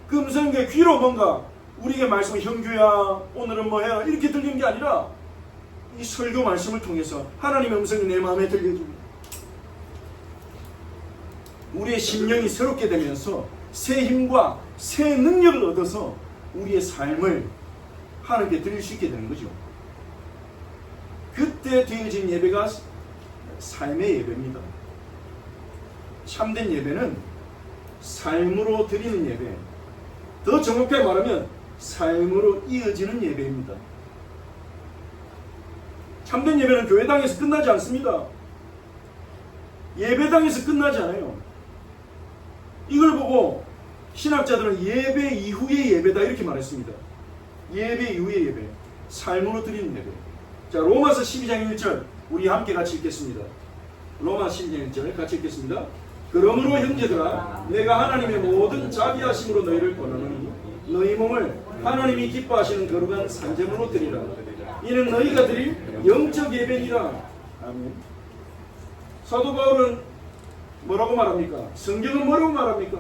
Speaker 1: 그 음성의 귀로 뭔가 우리에게 말씀을 형규야 오늘은 뭐야 이렇게 들리는 게 아니라 이 설교 말씀을 통해서 하나님의 음성이 내 마음에 들려집니다. 우리의 심령이 새롭게 되면서 새 힘과 새 능력을 얻어서 우리의 삶을 하나님께 드릴 수 있게 되는 거죠. 그때 드려진 예배가 삶의 예배입니다. 참된 예배는 삶으로 드리는 예배, 더 정확하게 말하면 삶으로 이어지는 예배입니다. 참된 예배는 교회당에서 끝나지 않습니다. 예배당에서 끝나지 않아요. 이걸 보고 신학자들은 예배 이후의 예배다 이렇게 말했습니다. 예배 이후의 예배, 삶으로 드리는 예배. 자, 로마서 12장 1절 우리 함께 같이 읽겠습니다. 로마 12장 1절 같이 읽겠습니다. 그러므로 형제들아, 내가 하나님의 모든 자비하심으로 너희를 권하노니 너희 몸을 하나님이 기뻐하시는 거룩한 산제물로 드리라. 이는 너희가 드릴 영적 예배니라. 아멘. 사도 바울은 뭐라고 말합니까? 성경은 뭐라고 말합니까?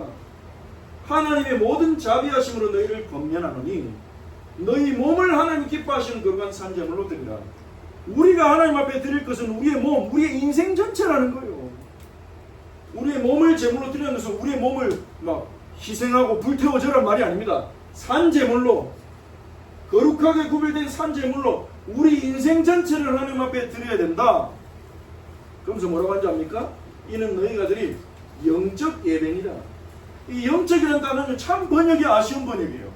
Speaker 1: 하나님의 모든 자비하심으로 너희를 권면하노니 너희 몸을 하나님 기뻐하시는 거룩한 산제물로 드리라. 우리가 하나님 앞에 드릴 것은 우리의 몸, 우리의 인생 전체라는 거예요. 우리의 몸을 제물로 드리는 것은 우리의 몸을 막 희생하고 불태워져란 말이 아닙니다. 산제물로, 거룩하게 구별된 산제물로 우리 인생 전체를 하나님 앞에 드려야 된다. 그러면서 뭐라고 하는지 압니까? 이는 너희가 드릴 영적 예배니라. 이 영적이라는 단어는 참 번역이 아쉬운 번역이에요.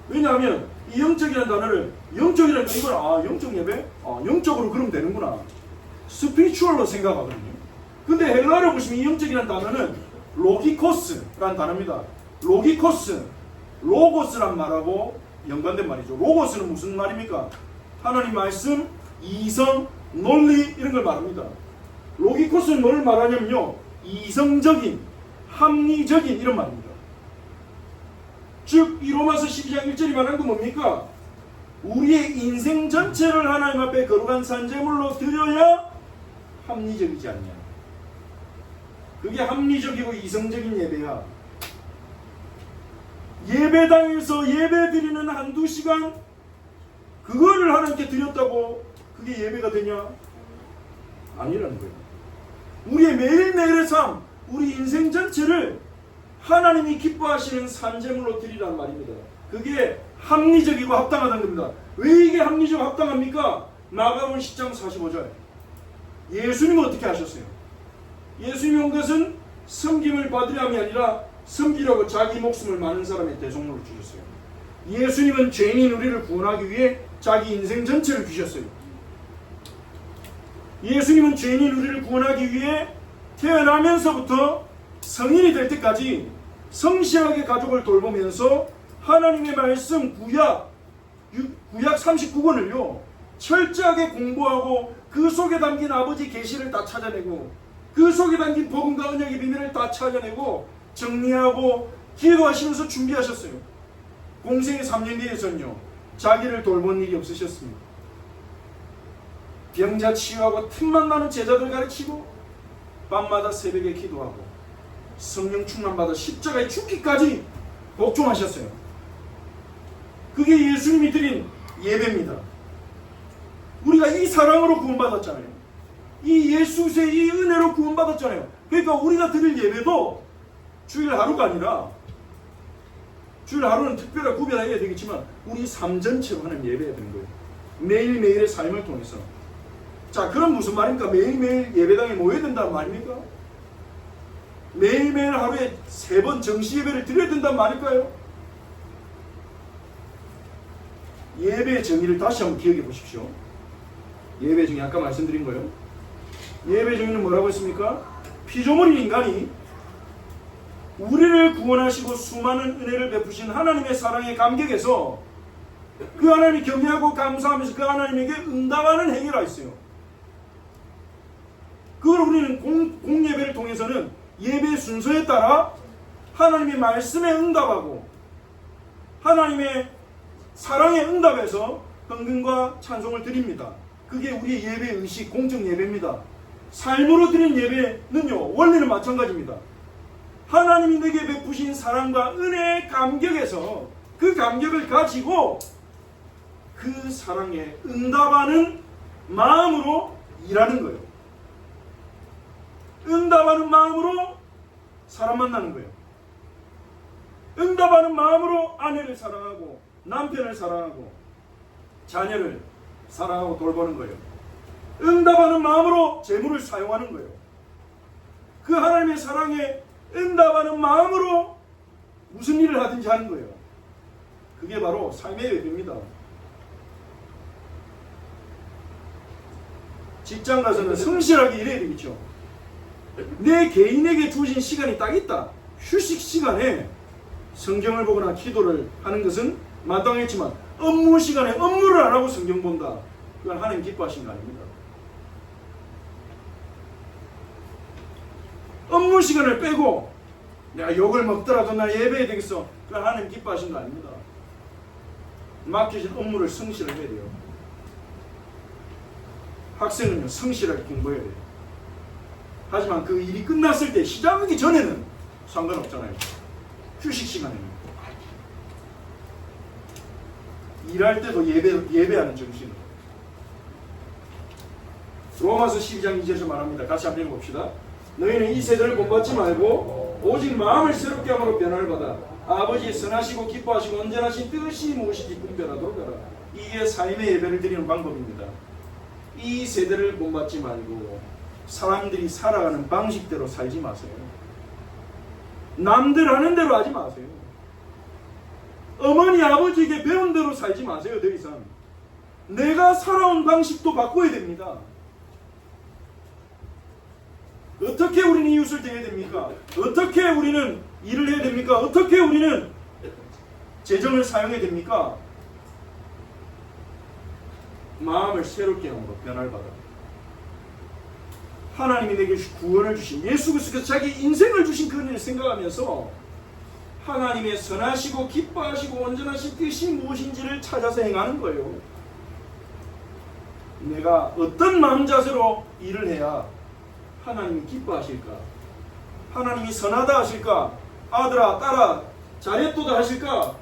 Speaker 1: 왜냐하면 이 영적이라는 단어를 영적이라는 거 이걸 영적 예배? 영적으로 그러면 되는구나. 스피리추얼로 생각하거든요. 근데 헬라어로 보시면 이 영적이라는 단어는 로기코스라는 단어입니다. 로기코스, 로고스란 말하고 연관된 말이죠. 로고스는 무슨 말입니까? 하나님 말씀, 이성, 논리 이런 걸 말합니다. 로기코스는 뭘 말하냐면요, 이성적인, 합리적인 이런 말입니다. 즉 이 로마서 12장 1절이 말하는 건 뭡니까? 우리의 인생 전체를 하나님 앞에 거룩한 산제물로 드려야 합리적이지 않냐. 그게 합리적이고 이성적인 예배야. 예배당에서 예배 드리는 한두 시간 그거를 하나님께 드렸다고 그게 예배가 되냐? 아니라는 거예요. 우리의 매일매일의 삶, 우리 인생 전체를 하나님이 기뻐하시는 산제물로 드리라는 말입니다. 그게 합리적이고 합당하다는 겁니다. 왜 이게 합리적이고 합당합니까? 마가복음 10장 45절. 예수님은 어떻게 하셨어요? 예수님이 온 것은 섬김을 받으려 함이 아니라 섬기려고 자기 목숨을 많은 사람의 대속물로 주셨어요. 예수님은 죄인인 우리를 구원하기 위해 자기 인생 전체를 주셨어요. 예수님은 죄인인 우리를 구원하기 위해 태어나면서부터 성인이 될 때까지 성실하게 가족을 돌보면서 하나님의 말씀 구약 39권을요 철저하게 공부하고 그 속에 담긴 아버지 계시를 다 찾아내고 그 속에 담긴 복음과 언약의 비밀을 다 찾아내고 정리하고 기도하시면서 준비하셨어요. 공생의 3년 뒤에서는요 자기를 돌본 일이 없으셨습니다. 병자 치유하고 틈만 나는 제자들 가르치고 밤마다 새벽에 기도하고 성령 충만받아 십자가에 죽기까지 복종하셨어요. 그게 예수님이 드린 예배입니다. 우리가 이 사랑으로 구원받았잖아요. 이 예수의 이 은혜로 구원받았잖아요. 그러니까 우리가 드릴 예배도 주일 하루가 아니라 주일 하루는 특별하게 구별해야 되겠지만 우리 삶 전체로 하는 예배가 되는 거예요. 매일매일의 삶을 통해서. 자, 그럼 무슨 말입니까? 매일매일 예배당에 모여야 된다는 말입니까? 매일매일 하루에 3번 정시 예배를 드려야 된다는 말일까요? 예배의 정의를 다시 한번 기억해 보십시오. 예배 정의 아까 말씀드린 거예요. 예배 정의는 뭐라고 했습니까? 피조물인 인간이 우리를 구원하시고 수많은 은혜를 베푸신 하나님의 사랑의 감격에서 그 하나님이 경외하고 감사하면서 그 하나님에게 응답하는 행위라 했어요. 그걸 우리는 공예배를 통해서는 예배의 순서에 따라 하나님의 말씀에 응답하고 하나님의 사랑에 응답해서 헌금과 찬송을 드립니다. 그게 우리의 예배 의식, 공적 예배입니다. 삶으로 드린 예배는요 원리는 마찬가지입니다. 하나님이 내게 베푸신 사랑과 은혜의 감격에서 그 감격을 가지고 그 사랑에 응답하는 마음으로 일하는 거예요. 응답하는 마음으로 사람 만나는 거예요. 응답하는 마음으로 아내를 사랑하고 남편을 사랑하고 자녀를 사랑하고 돌보는 거예요. 응답하는 마음으로 재물을 사용하는 거예요. 그 하나님의 사랑에 응답하는 마음으로 무슨 일을 하든지 하는 거예요. 그게 바로 삶의 예배입니다. 직장 가서는 성실하게 일해야 되겠죠. 내 개인에게 주어진 시간이 딱 있다. 휴식 시간에 성경을 보거나 기도를 하는 것은 마땅했지만 업무 시간에 업무를 안 하고 성경 본다. 그건 하나님 기뻐하신 거 아닙니다. 업무 시간을 빼고 내가 욕을 먹더라도 나 예배해야 되겠어. 그건 하나님 기뻐하신 거 아닙니다. 맡겨진 업무를 성실하게 해야 돼요. 학생은요, 성실하게 공부해야 돼요. 하지만 그 일이 끝났을 때 시작하기 전에는 상관없잖아요. 휴식 시간에는. 일할 때도 예배하는 정신으로. 로마서 12장 2절에서 말합니다. 같이 한번 읽어봅시다. 너희는 이 세대를 본받지 말고 오직 마음을 새롭게 함으로 변화를 받아 아버지의 선하시고 기뻐하시고 온전하신 뜻이 무엇인지 분별하도록 하라. 이게 삶의 예배를 드리는 방법입니다. 이 세대를 본받지 말고 사람들이 살아가는 방식대로 살지 마세요. 남들 하는 대로 하지 마세요. 어머니 아버지에게 배운 대로 살지 마세요. 더 이상 내가 살아온 방식도 바꿔야 됩니다. 어떻게 우리는 이웃을 대해야 됩니까? 어떻게 우리는 일을 해야 됩니까? 어떻게 우리는 재정을 사용해야 됩니까? 마음을 새롭게 함으로 변화를 받아. 하나님이 내게 구원을 주신 예수 그리스도께서 자기 인생을 주신 그 은혜를 생각하면서 하나님의 선하시고 기뻐하시고 온전하신 뜻이 무엇인지를 찾아서 행하는 거예요. 내가 어떤 마음 자세로 일을 해야 하나님이 기뻐하실까? 하나님이 선하다 하실까? 아들아 딸아 잘했도다 하실까?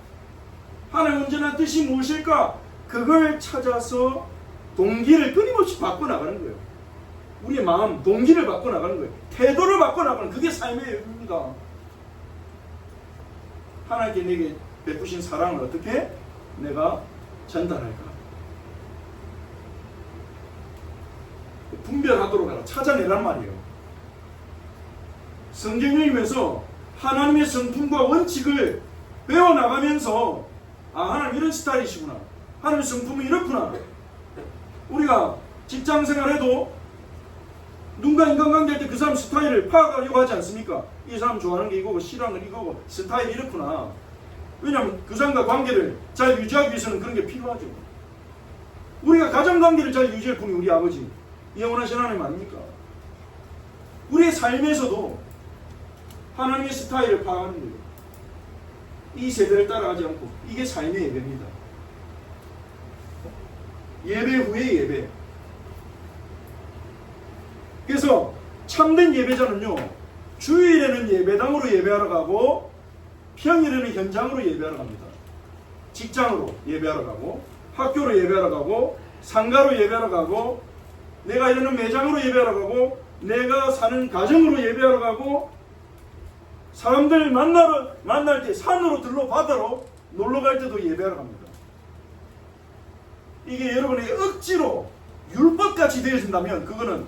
Speaker 1: 하나님 온전한 뜻이 무엇일까? 그걸 찾아서 동기를 끊임없이 바꿔나가는 거예요. 우리의 마음, 동기를 바꿔나가는 거예요. 태도를 바꿔나가는, 그게 삶의 예배입니다. 하나님께 내게 베푸신 사랑을 어떻게 내가 전달할까? 분별하도록 하라. 찾아내란 말이에요. 성경을 읽으면서 하나님의 성품과 원칙을 배워나가면서 하나님 이런 스타일이시구나. 하나님의 성품은 이렇구나. 우리가 직장생활해도 누군가 인간관계할 때 그 사람 스타일을 파악하려고 하지 않습니까? 이 사람 좋아하는 게 이거고 싫어하는 게 이거고 스타일이 이렇구나. 왜냐하면 그 사람과 관계를 잘 유지하기 위해서는 그런 게 필요하죠. 우리가 가정관계를 잘 유지할 분이 우리 아버지 영원하신 하나님 아닙니까? 우리의 삶에서도 하나님의 스타일을 파악하는 거예요. 이 세대를 따라가지 않고 이게 삶의 예배입니다. 예배 후에 예배. 그래서 참된 예배자는요, 주일에는 예배당으로 예배하러 가고 평일에는 현장으로 예배하러 갑니다. 직장으로 예배하러 가고 학교로 예배하러 가고 상가로 예배하러 가고 내가 일하는 매장으로 예배하러 가고 내가 사는 가정으로 예배하러 가고 사람들 만날 때 산으로 들러 바다로 놀러 갈 때도 예배하러 갑니다. 이게 여러분에게 억지로 율법같이 되어진다면 그거는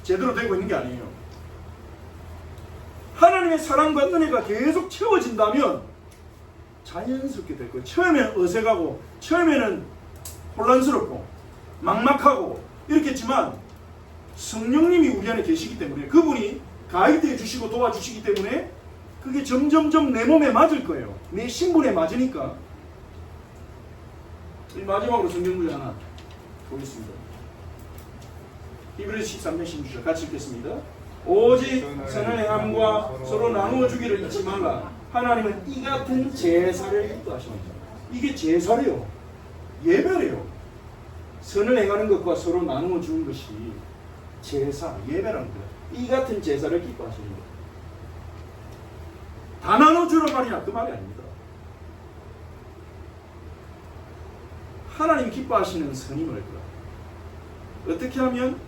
Speaker 1: 제대로 되고 있는 게 아니에요. 하나님의 사랑과 은혜가 계속 채워진다면 자연스럽게 될 거예요. 처음에는 어색하고 처음에는 혼란스럽고 막막하고 이렇겠지만 성령님이 우리 안에 계시기 때문에 그분이 가이드해 주시고 도와주시기 때문에 그게 점점점 내 몸에 맞을 거예요. 내 신분에 맞으니까. 마지막으로 성경 구절 하나 보겠습니다. 히브리서 13장 16절 같이 읽겠습니다. 오직 선을 행함과 서로 나누어 주기를 잊지 말라. 하나님은 이 같은 제사를 기뻐하십니다. 이게 제사래요. 예배래요. 선을 행하는 것과 서로 나누어 주는 것이 제사, 예배라는 거예요. 이 같은 제사를 기뻐하십니다. 다 나눠주란 말이냐? 그 말이 아닙니다. 하나님 기뻐하시는 선이 뭘까? 어떻게 하면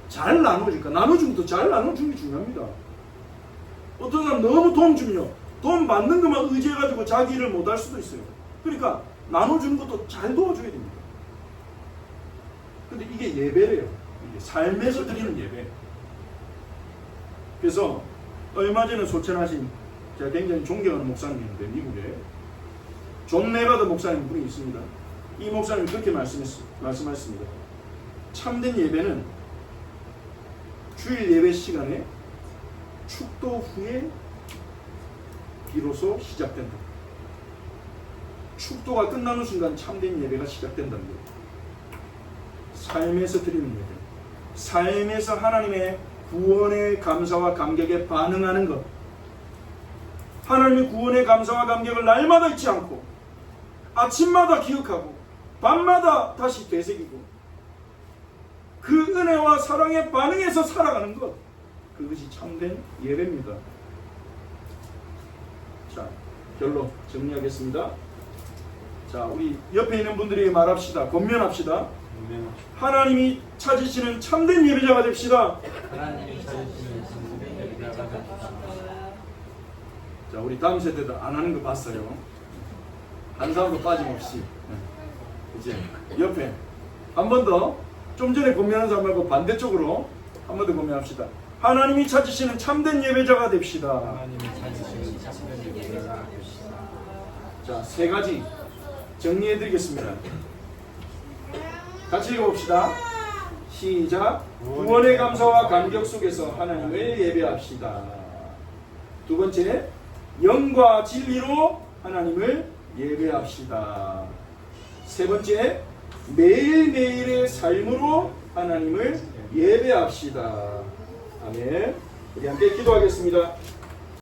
Speaker 1: 잘 나눠줄까? 나눠주면 더 잘 나눠주는 게 중요합니다. 어떤 사람 너무 도움 주면요, 돈 받는 것만 의지해가지고 자기 일을 못할 수도 있어요. 그러니까 나눠주는 것도 잘 도와줘야 됩니다. 근데 이게 예배래요. 이게 삶에서 드리는 예배. 그래서 얼마 전에 소천하신 제가 굉장히 존경하는 목사님인데 미국에 존 메가더 목사님 분이 있습니다. 이 목사님이 그렇게 말씀하셨습니다. 참된 예배는 주일 예배 시간에 축도 후에 비로소 시작된다. 축도가 끝나는 순간 참된 예배가 시작된다는 거예요. 삶에서 드리는 예배, 삶에서 하나님의 구원의 감사와 감격에 반응하는 것, 하나님의 구원의 감사와 감격을 날마다 잊지 않고 아침마다 기억하고 밤마다 다시 되새기고 그 은혜와 사랑에 반응해서 살아가는 것, 그것이 참된 예배입니다. 자, 결론 정리하겠습니다. 자, 우리 옆에 있는 분들에게 말합시다. 권면합시다. 하나님이 찾으시는 참된 예배자가 됩시다.
Speaker 2: 하나님이 찾으시는 참된 예배자가 됩시다.
Speaker 1: 자, 우리 다음 세대도 안 하는 거 봤어요. 한 사람도 빠짐없이. 이제 옆에 한 번 더, 좀 전에 권면한 사람 말고 반대쪽으로 한 번 더 권면합시다. 하나님이 찾으시는 참된 예배자가 됩시다.
Speaker 2: 하나님이 찾으시는 참된 예배자가 됩시다.
Speaker 1: 자, 세 가지 정리해 드리겠습니다. 같이 읽어봅시다. 시작. 구원의 감사와 감격 속에서 하나님을 예배합시다. 두 번째, 영과 진리로 하나님을 예배합시다. 세 번째, 매일매일의 삶으로 하나님을 예배합시다. 아멘. 우리 함께 기도하겠습니다.